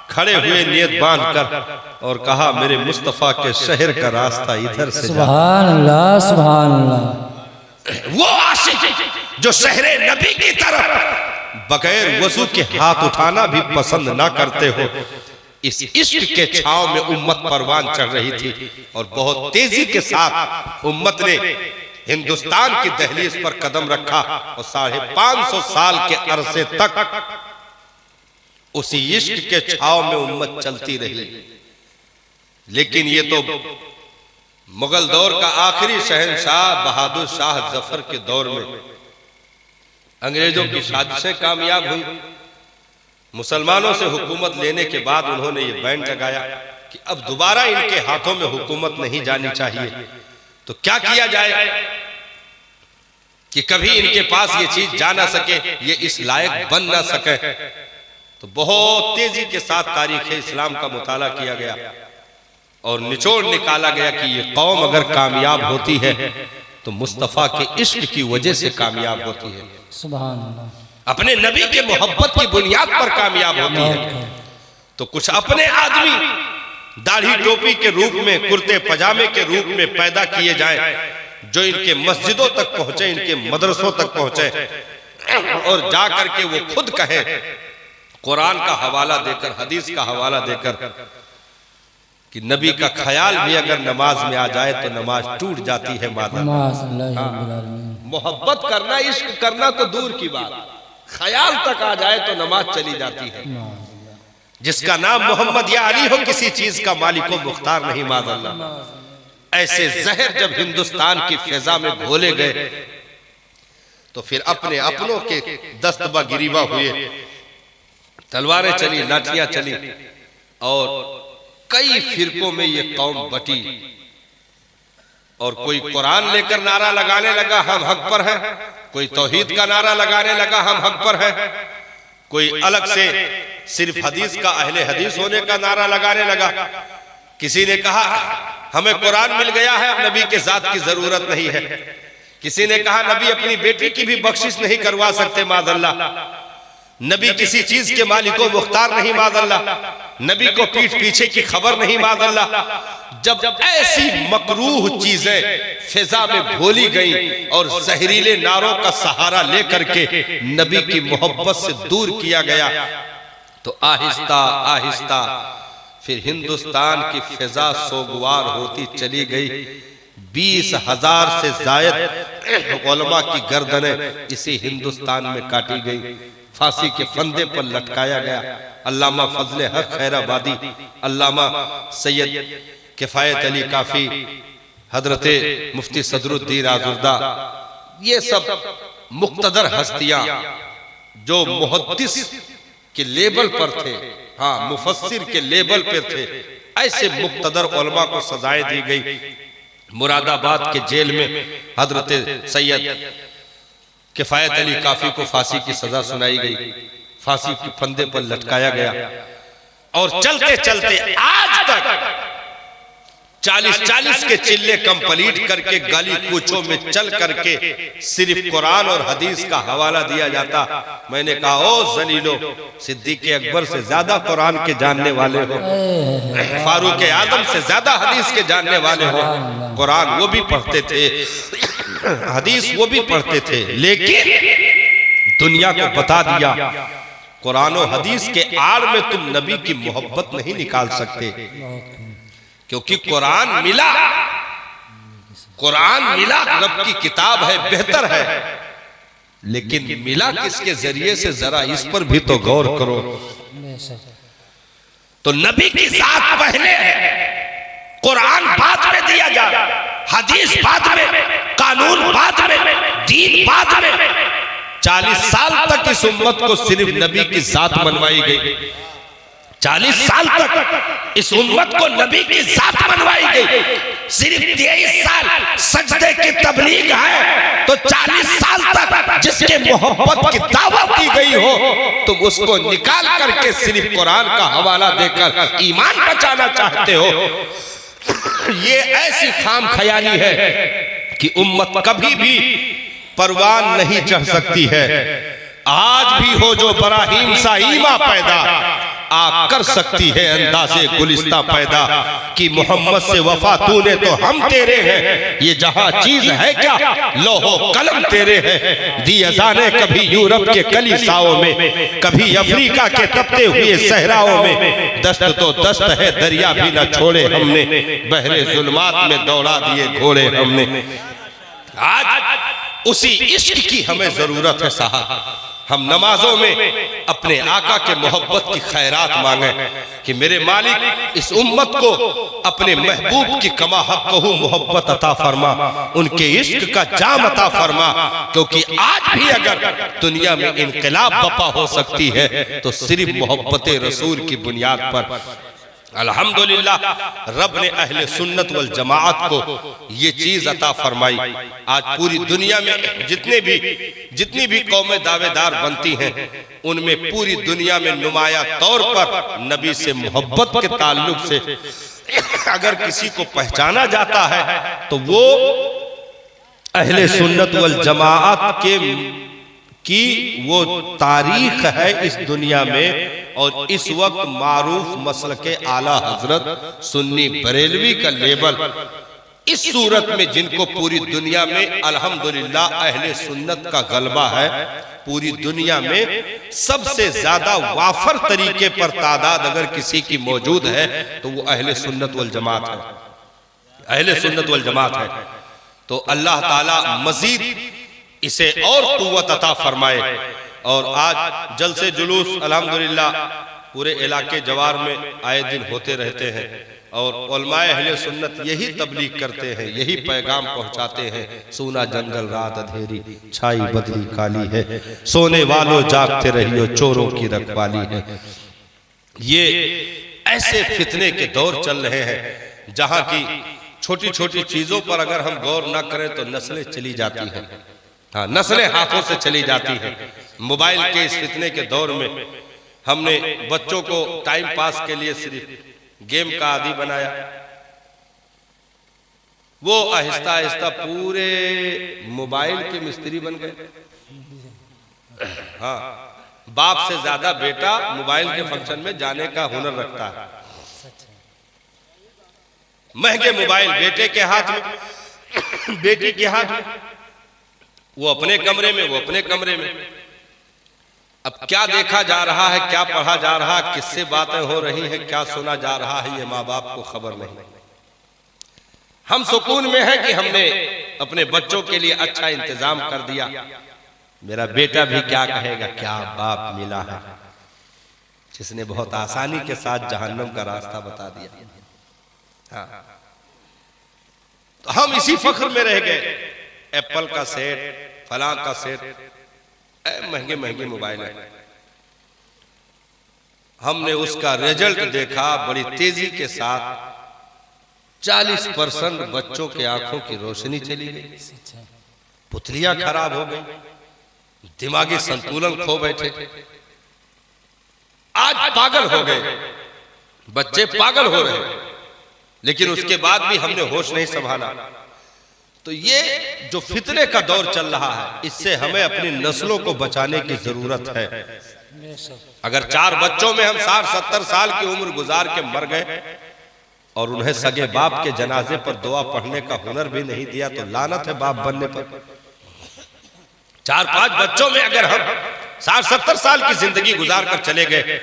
खड़े हुए नियत बांध कर और कहा मेरे मुस्तफा के शहर का रास्ता इधर से। सुभान अल्लाह, सुभान अल्लाह। वो आशिक जो शहरे नबी की तरफ बगैर वजू के हाथ उठाना भी पसंद ना करते हो, इस इश्क के छाव में उम्मत परवान चढ़ रही थी और बहुत तेजी के साथ उम्मत ने हिंदुस्तान की दहलीज पर कदम रखा और 550 साल के अरसे तक उसी इश्क के छाव में उम्मत चलती रही। लेकिन ये तो मुगल दौर का आखिरी शहंशाह बहादुर शाह जफर के दौर में अंग्रेजों की साजिशें कामयाब हुई। मुसलमानों से हुकूमत लेने के बाद उन्होंने ये बैंड लगाया कि अब दोबारा इनके हाथों में हुकूमत नहीं जानी चाहिए, तो क्या किया जाए कि कभी इनके पास ये चीज जा ना सके, ये इस लायक बन ना सके। तो बहुत तेजी के साथ तारीख इस्लाम का मुताला किया गया और निचोड़ निकाला गया कि ये कौम अगर कामयाब होती है तो मुस्तफा के इश्क की वजह से कामयाब होती है, सुभान अल्लाह। अपने नबी के मोहब्बत की बुनियाद पर कामयाब होती है। तो कुछ अपने आदमी दाढ़ी टोपी के रूप में, कुर्ते पजामे के रूप में पैदा किए जाएं, जो इनके मस्जिदों तक पहुंचे, इनके मदरसों तक पहुंचे और जा करके वो खुद कहे कुरान का हवाला देकर, हदीस का हवाला देकर कि नबी का ख्याल भी अगर नमाज में आ जाए तो नमाज टूट जाती है। मोहब्बत करना, इश्क करना तो दूर की बात, ख्याल तक आ जाए तो नमाज चली जाती है। जिसका नाम मोहम्मद या अली हो, किसी चीज का मालिको मुख्तार नहीं माज़अल्लाह। ऐसे जहर जब हिंदुस्तान की फिजा में घोले गए तो फिर अपने अपनों के दस्तबा गिरीबा हुए, तलवारें चली, लाठियां चली और कई फिरकों में ये कौम बटी। और कोई कुरान लेकर नारा लगाने लगा हम हक पर हैं, कोई तौहीद का नारा लगाने लगा हम हक पर हैं, कोई अलग से सिर्फ हदीस का, अहले हदीस होने का नारा लगाने लगा। किसी ने कहा हमें कुरान मिल गया है, अब नबी के जात की जरूरत नहीं है। किसी ने कहा नबी अपनी बेटी की भी बख्शिश नहीं करवा सकते माज़अल्लाह, नबी किसी चीज के मालिको मुख्तार नहीं माज़अल्लाह, नबी को पीठ पीछे की खबर नहीं माज़अल्लाह। जब ऐसी मकरूह चीजें फिजा में घोली गई और जहरीले नारों का सहारा लेकर के नबी की मोहब्बत से दूर किया गया, तो आहिस्ता आहिस्ता फिर हिंदुस्तान की फिजा सोगवार होती चली गई। 20,000 से जायद उलमा की गर्दनें इसी हिंदुस्तान में काटी गई, फांसी के फंदे पर लटकाया गया। अल्लामा फजले हक खैराबादी, अल्लामा सैयद किफायत अली काफी, हजरते मुफ्ती सदरुद्दीन आजुर्दा, ये सब मुक्तदर हस्तियां जो मुहद्दिस के लेवल पर थे, हाँ मुफस्सिर के लेवल पर थे, ऐसे मुक्तदर उलमा को सजाएं दी गई। मुरादाबाद के जेल में हजरत सैयद किफायत अली काफी को फांसी की सजा सुनाई गई, फांसी के फंदे पर लटकाया गया। और चलते चलते आज तक 40-40 के चिल्ले कंप्लीट करके गली कूचों में चल करके सिर्फ कुरान और हदीस का हवाला दिया जाता। मैंने कहा ओ जलीलो, सिद्दीक अकबर से ज्यादा कुरान के जानने वाले हो, फारूक आजम से ज्यादा हदीस के जानने वाले हो। कुरान वो भी पढ़ते थे, हदीस वो भी पढ़ते थे, लेकिन दुनिया को बता दिया कुरान और हदीस के आड़ में तुम नबी की मोहब्बत नहीं निकाल सकते, क्योंकि कुरान मिला, कुरान मिला रब की किताब है, बेहतर है, लेकिन मिला किसके जरिए से, जरा इस पर भी तो गौर करो। तो नबी की जात पहले है, कुरान बाद में दिया जा, हदीस बाद में, कानून बाद में, दीन बाद में। 40 साल तक इस उम्मत को सिर्फ नबी की जात मनवाई गई, 40 साल तक इस उम्मत को नबी की जात मनवाई गई। सिर्फ 23 साल सजदे की तबलीग है, तो 40 साल तक जिसके मोहब्बत की दावत की गई हो, तुम उसको निकाल करके सिर्फ कुरान का हवाला देकर ईमान बचाना चाहते हो। ये ऐसी खाम खयाली है कि उम्मत कभी भी परवान नहीं चढ़ सकती है। आज भी हो जो बराहीम सा ईमा पैदा, आ कर सकती है अंदाज़े गुलिस्ता पैदा, कि मोहम्मद से वफा तूने तो हम तेरे हैं, ये जहां चीज है क्या लोहो कलम तेरे हैं। दी अज़ाने कभी यूरोप के कलीसाओं में, कभी अफ्रीका के तपते हुए सहराओं में, दस्त तो दस्त है दरिया भी न छोड़े हमने, बहरे जुल्मात में दौड़ा दिए घोड़े हमने। आज उसी इश्क की हमें जरूरत है साहब। हम नमाजों में अपने आका के मोहब्बत की खैरात मांगे कि मेरे मालिक इस उम्मत को अपने महबूब की कमा हक कहू मोहब्बत अता फरमा, उनके इश्क का जाम अता फरमा, क्योंकि आज भी अगर दुनिया में इनकलाब बपा हो सकती है तो सिर्फ मोहब्बत रसूल की बुनियाद पर। अल्हम्दुलिल्लाह रब ने अहले सुन्नत वल जमाअत को ये चीज अता फरमाई। आज पूरी दुनिया में जितनी भी कौमें दावेदार बनती हैं, उनमें पूरी दुनिया में नुमाया तौर पर नबी से मोहब्बत के ताल्लुक से अगर किसी को पहचाना जाता है तो वो अहले सुन्नत वल जमाअत की वो तारीख है इस दुनिया में। और इस वक्त मारूफ मसल के आला हजरत सुन्नी बरेलवी का लेवल इस सूरत में, जिनको पूरी दुनिया में अल्हम्दुलिल्लाह अहले सुन्नत का गलबा है, पूरी दुनिया में सबसे ज्यादा वाफर तरीके पर तादाद अगर किसी की मौजूद है तो वो अहले सुन्नत वल जमात है, अहले सुन्नत वल जमात है। तो अल्लाह ताला मजीद इसे और कुव्वत अता फरमाए। और आज जलसे जुलूस अल्हम्दुलिल्लाह पूरे इलाके जवार में आए दिन होते रहते हैं, और उलमाए अहले सुन्नत यही तबलीग करते हैं, यही पैगाम पहुंचाते हैं। सूना जंगल रात अंधेरी, छाई बदली काली है, सोने वालों जागते रहियो, चोरों की रखवाली है। ये ऐसे फितने के दौर चल रहे हैं जहां की छोटी छोटी चीजों पर अगर हम गौर ना करें तो नस्लें चली जाती हैं, हाँ नस्लें हाथों से चली जाती हैं। मोबाइल के इस फितने के दौर में हमने बच्चों को टाइम पास के लिए सिर्फ गेम का आदी बनाया। वो आहिस्ता आहिस्ता पूरे मोबाइल के मिस्त्री बन गए। हाँ, बाप से ज्यादा बेटा मोबाइल के फंक्शन में जाने का हुनर रखता है। महंगे मोबाइल बेटे के हाथ में, बेटी के हाथ में, वो अपने कमरे में, वो अपने कमरे में। अब क्या देखा जा रहा है, क्या पढ़ा जा रहा है, किससे बातें हो रही हैं, क्या सुना जा रहा है, ये माँ बाप को खबर नहीं। हम सुकून में हैं कि हमने अपने बच्चों के लिए अच्छा इंतजाम कर दिया। मेरा बेटा भी क्या कहेगा, क्या बाप मिला है जिसने बहुत आसानी के साथ जहन्नम का रास्ता बता दिया। हाँ, तो हम इसी फख्र में रह गए, एप्पल का सेट, फलां का सेट, महंगे महंगे मोबाइल है। हमने उसका रिजल्ट देखा, बड़ी तेजी के साथ 40% बच्चों के आंखों की रोशनी चली गई, पुतलियां खराब हो गई, दिमागी संतुलन खो बैठे, आज पागल हो गए, बच्चे पागल हो रहे हैं। लेकिन उसके बाद भी हमने होश नहीं संभाला। तो ये जो फितने का दौर चल रहा है, इससे हमें अपनी नस्लों को बचाने की जरूरत है। अगर 4 बच्चों में हम 60-70 साल की उम्र गुजार के मर गए और उन्हें सगे बाप के जनाजे पर दुआ पढ़ने का हुनर भी नहीं दिया, तो लानत है बाप बनने पर। 4-5 बच्चों में अगर हम 60-70 साल की जिंदगी गुजार कर चले गए,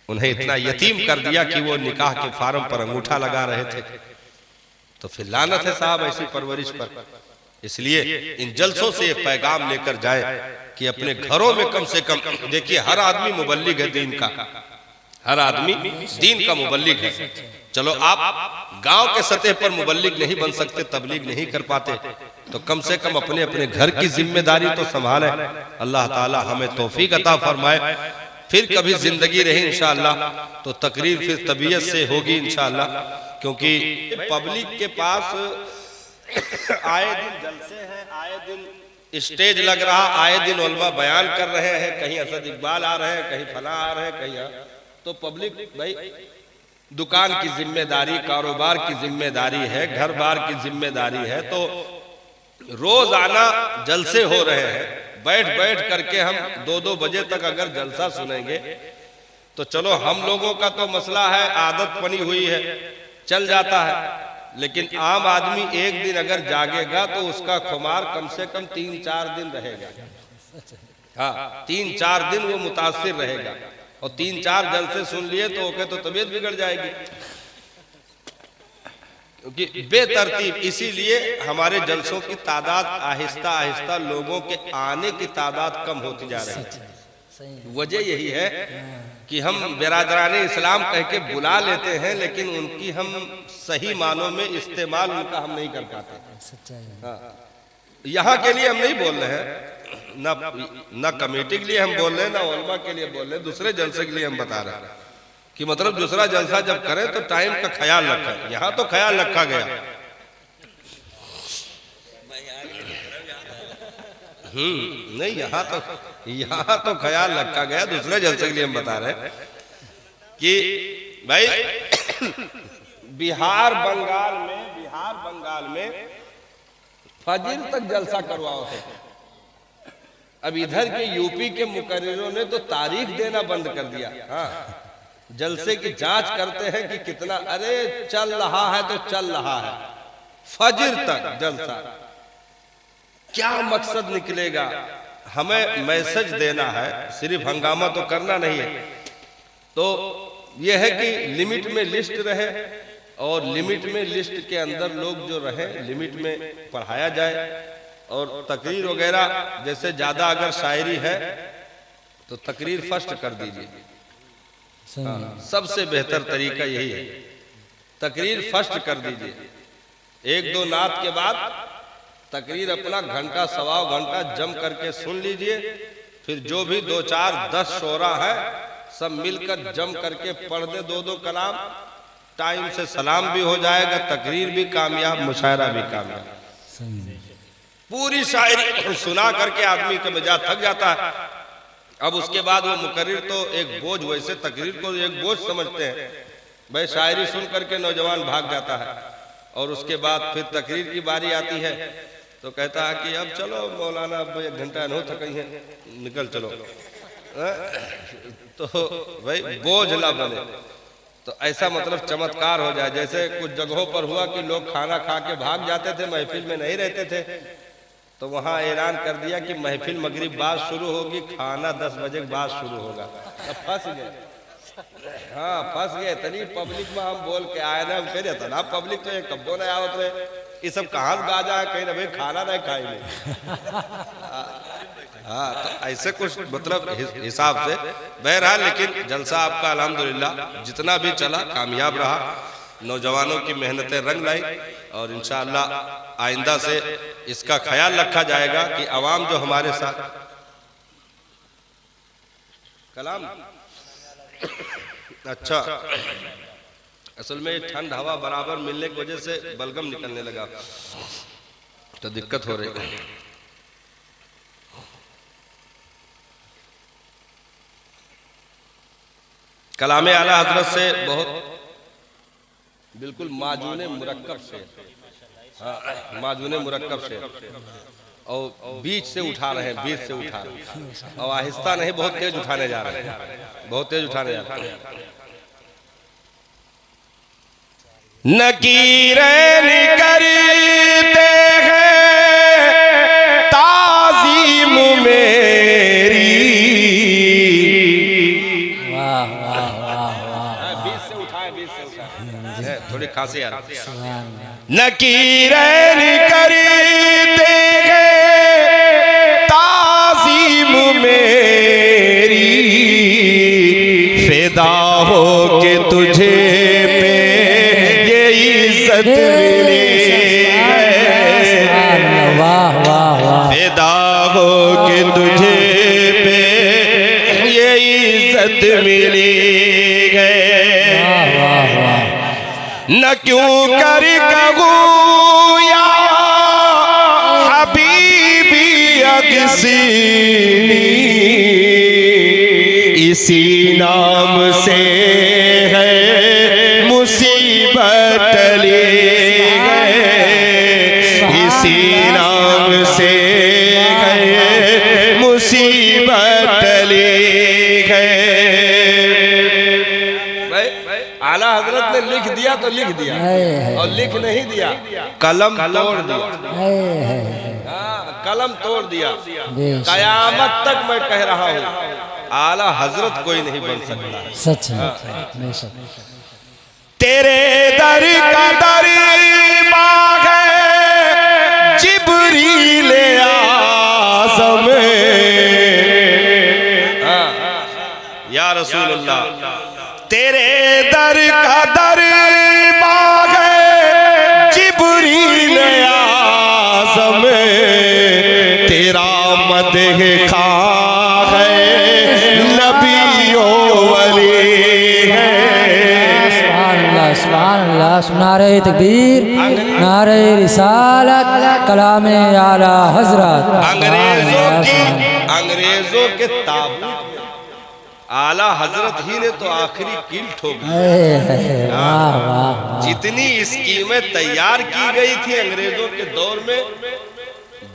उन्हें इतना यतीम कर दिया कि वो निकाह के फार्म पर अंगूठा लगा रहे थे, तो फिर लानत है साहब ऐसी परवरिश पर। इसलिए इन जलसों से ये पैगाम लेकर जाए कि अपने घरों में कम से कम, देखिए हर आदमी मुबल्लिग है दीन का, हर आदमी दीन का मुबल्लिग है। चलो आप गांव के सतह पर मुबल्लिग नहीं बन सकते, तबलीग नहीं कर पाते, तो कम से कम अपने अपने घर की जिम्मेदारी तो संभालें। अल्लाह ताला हमें तौफीक अता फरमाए। फिर कभी जिंदगी रही इंशाअल्लाह तो तकरीर फिर तबीयत से होगी इंशाअल्लाह, क्योंकि पब्लिक के पास आए दिन जलसे हैं, आए दिन स्टेज लग रहा, आए दिन उलमा बयान कर रहे हैं, कहीं असद इकबाल आ रहे हैं, कहीं फला आ रहे हैं, कहीं, तो पब्लिक भाई दुकान की जिम्मेदारी, कारोबार की जिम्मेदारी है, घर बार की जिम्मेदारी है, तो रोज आना जलसे हो रहे हैं, बैठ बैठ करके हम 2-2 बजे तक अगर जलसा सुनेंगे तो चलो हम लोगों का तो मसला है, आदत बनी हुई है, चल जाता है। लेकिन आम आदमी एक दिन अगर जागेगा तो उसका खुमार कम से कम 3-4 दिन रहेगा। हाँ, 3-4 दिन वो मुतासिर रहेगा, और 3-4 जलसे सुन लिए तो ओके, तो तबीयत बिगड़ जाएगी, क्योंकि बेतरतीब। इसीलिए हमारे जलसों की तादाद आहिस्ता आहिस्ता, लोगों के आने की तादाद कम होती जा रही है। वजह यही है कि हम बिरादराने इस्लाम कह के बुला लेते हैं, लेकिन उनकी हम सही मानों में इस्तेमाल उनका हम नहीं कर पाते। हाँ, यहाँ के लिए हम नहीं बोल रहे हैं, ना कमेटी के लिए हम बोल रहे हैं, ना उलमा के लिए बोल रहे हैं, दूसरे जलसे के लिए हम बता रहे हैं कि मतलब दूसरा जलसा जब करें तो टाइम का ख्याल रखें। यहाँ तो ख्याल रखा गया, नहीं यहाँ तो ख्याल रखा गया। दूसरे जलसे के लिए हम बता रहे हैं कि भाई बिहार बंगाल में फजर तक जलसा करवाओ थे। अब इधर के यूपी के मुकर्रिरों ने तो तारीख देना बंद कर दिया। हाँ, जलसे की जांच करते हैं कि कितना, अरे चल रहा है तो चल रहा है, फजर तक जलसा। क्या मकसद निकलेगा? हमें मैसेज देना है, सिर्फ हंगामा तो करना नहीं है। तो यह है कि लिमिट में लिस्ट रहे, और लिमिट में लिस्ट के अंदर लोग जो रहे, लिमिट में पढ़ाया जाए। और तकरीर वगैरह जैसे ज्यादा अगर शायरी है तो तकरीर फर्स्ट कर दीजिए। हाँ, सबसे बेहतर तरीका यही है, तकरीर फर्स्ट कर दीजिए। 1-2 नात के बाद तकरीर अपना घंटा 1.25 घंटा जम करके सुन लीजिए। फिर जो भी 2-4-10 शोरा है सब मिलकर जम करके पढ़ दे 2-2 कलाम। टाइम से सलाम भी हो जाएगा, तकरीर भी कामयाब, मुशायरा भी कामयाब। पूरी शायरी सुना करके आदमी का मिजाज थक जाता है। अब उसके बाद वो मुकर्रिर तो एक बोझ, वैसे तकरीर को एक बोझ समझते हैं भाई, शायरी सुन करके नौजवान भाग जाता है। और उसके बाद फिर तकरीर की बारी आती है तो कहता है कि अब चलो मौलाना, अब 1 घंटा न थकी है, निकल चलो। तो भाई बोझ ना बने। तो ऐसा मतलब चमत्कार हो जाए। जैसे कुछ जगहों पर हुआ कि लोग खाना खा के भाग जाते थे, महफिल में नहीं रहते थे, तो वहां ऐलान कर दिया कि महफिल मगरिब बाद शुरू होगी, खाना 10 बजे के बाद शुरू होगा। अब फंस गए। हाँ, फंस गए। इतनी पब्लिक में हम बोल के आए ना, हम कह रहे ना पब्लिक तो ये कब्बो नहीं आवत रहे, ये सब कहाँ बाजा है, कहीं ना भाई खाना नहीं खाएंगे। हाँ, तो ऐसे कुछ मतलब हिसाब से बहरहाल। लेकिन जलसा आपका अल्हम्दुलिल्लाह जितना भी चला कामयाब रहा। नौजवानों की मेहनतें रंग लाई और इंशाअल्लाह आइंदा से इसका ख्याल रखा जाएगा कि अवाम जो हमारे साथ कलाम अच्छा, असल में ठंड हवा बराबर मिलने की वजह से बलगम निकलने लगा तो दिक्कत हो रही है। कलाम आला हजरत से बहुत बिल्कुल माजून मुरक्कब से, हाँ माजून मुरक्कब से और बीच से उठा रहे हैं, बीच से उठा रहे हैं और आहिस्ता नहीं, बहुत तेज उठाने जा रहे हैं, बहुत तेज उठाने जा रहे हैं। नकीरैन करते हैं ताज़ीम मेरी, वाह वाह वाह वाह, बीच से उठाए, बीच से उठाए, थोड़ी खांसी आ रही है। नकीरैन करते हैं ताज़ीम मेरी, फिदा हो के तुझे पे ये इज्जत मिली है, वाह वाह वाह, फिदा हो के तुझे पे ये इज्जत मिली है। वाह वाह, न क्यों कर कहूँ या हबीबी अगसीनी, इसी नाम से है मुसीबत टली है, इसी नाम से है मुसीबत टली है। आला हजरत ने लिख दिया तो लिख दिया और लिख नहीं दिया कलम तोड़ दिया, हाँ, कलम तोड़ दिया। कयामत तक मैं कह रहा हूँ आला हजरत कोई नहीं बन सकता। सच है, बेशक। तेरे दर का दरबार है जिब्रील आज़म, या रसूल अल्लाह, तेरे दर का दरबार है जिब्रील आज़म, तेरा मदह खा है नबियों वली है। सुभान अल्लाह, सुभान अल्लाह, नारे तकबीर, नारे रिसालत, कलामे आला हजरत। अंग्रेजों के ताबूत में आला हजरत ही ने तो आखिरी कील ठोक दी। वाह वाह, जितनी स्कीमें तैयार की गई थी अंग्रेजों के दौर में,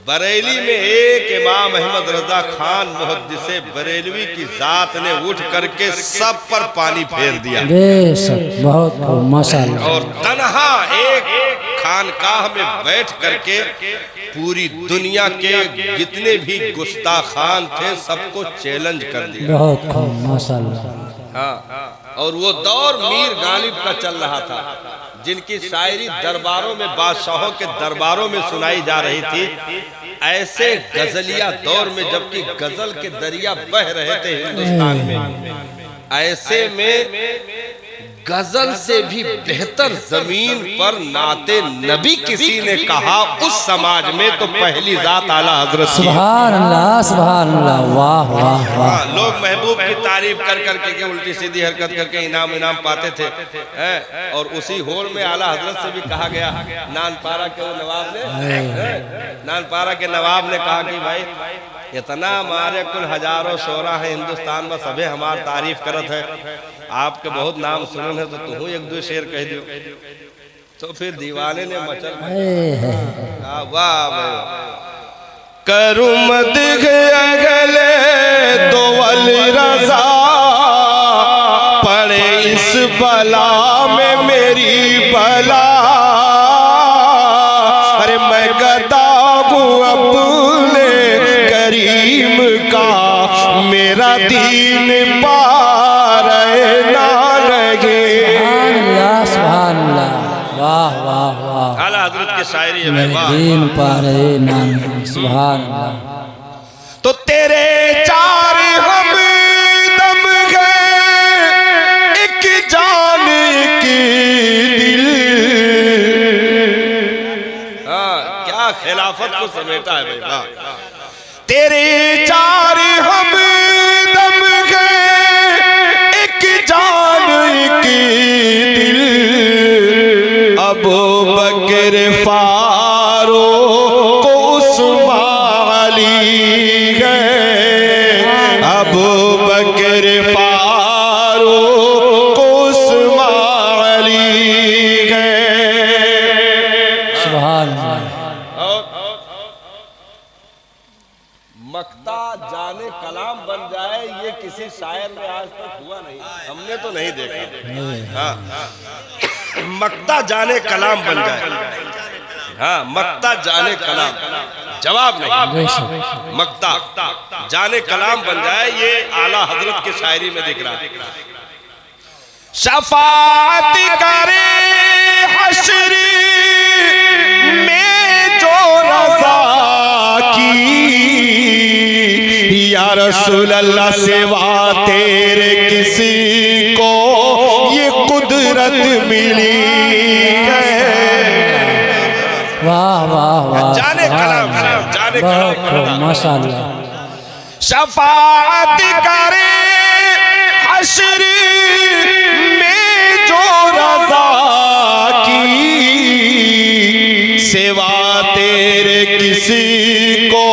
बरेली में एक इमाम अहमद रजा खान मुहद्दिसे बरेलवी की जात ने उठ करके सब पर पानी फेर दिया बेशक, बहुत खूब, माशाअल्लाह। और तन्हा एक खानकाह में बैठ करके पूरी दुनिया के जितने भी गुस्ताखान थे सबको चैलेंज कर दिया। बहुत खूब, माशाअल्लाह। हाँ, और वो दौर मीर गालिब का चल रहा था, जिनकी शायरी दरबारों में, बादशाहों के दरबारों में सुनाई जा रही थी। ऐसे गजलिया दौर में, जबकि गजल के दरिया बह रहे थे हिंदुस्तान में, ऐसे में गजल से भी बेहतर जमीन पर नाते नबी किसी ने कहा उस समाज में तो पहली जात आला हजरत की। सुभान अल्लाह, सुभान अल्लाह, वाह वाह वाह। लोग महबूब की तारीफ कर करके के उल्टी सीधी हरकत करके इनाम पाते थे, और उसी होल में आला हजरत से भी कहा गया। नानपारा के वो नवाब ने, नानपारा के नवाब ने कहा कि भाई इतना हमारे कुल हजारों शोरा है हिंदुस्तान में, सभी हमार तारीफ करत है, आपके बहुत नाम सुनन है, तो तू एक दो शेर कह दियो। तो फिर दीवाने ने मचल वाह करूं मदह अगले दो अली रज़ा, पड़े इस बला में मेरी बला, अरे मैं गदा हूँ अपने करीम का, मेरा दीन पार ना लगे। सुभान अल्लाह, सुभान अल्लाह, वाह वाह वाह। आला हजरत की शायरी है मेरे वाह। दीन पारे नाम, सुभान अल्लाह। तो तेरे चार हम दम गए, एक जान की दिल समेटा है भाई, वाह। तेरे चार हम दम गए, एक जान एक दिल, अबू बकर फारूक उस्मान अली गए, अबू बकर फारूक उस्मान अली गए। सुभान अल्लाह। मक्ता जाने कलाम बन जाए, ये किसी शायर में आज तक हुआ नहीं, हमने तो नहीं देखा। हाँ, मक्ता जाने कलाम बन जाए, हाँ, मक्ता जाने कलाम, जवाब नहीं, मक्ता जाने कलाम बन जाए, ये आला हजरत के शायरी में दिख रहा है। शफाअत करे हश्री में जो रज़ा की, या रसूल अल्लाह सिवा तेरे किसी को ये कुदरत मिली है। वाह वाह वाह, जाने कलाम, जाने कलाम, माशाअल्लाह। शफाअत करे हश्री में जो रज़ा की, सिवा तेरे किसी को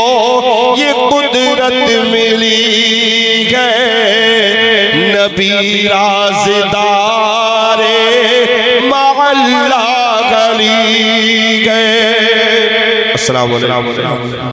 ये कुदरत मिली है। नबी राज़दारे महल्ला गली गए। अस्सलाम वालेकुम।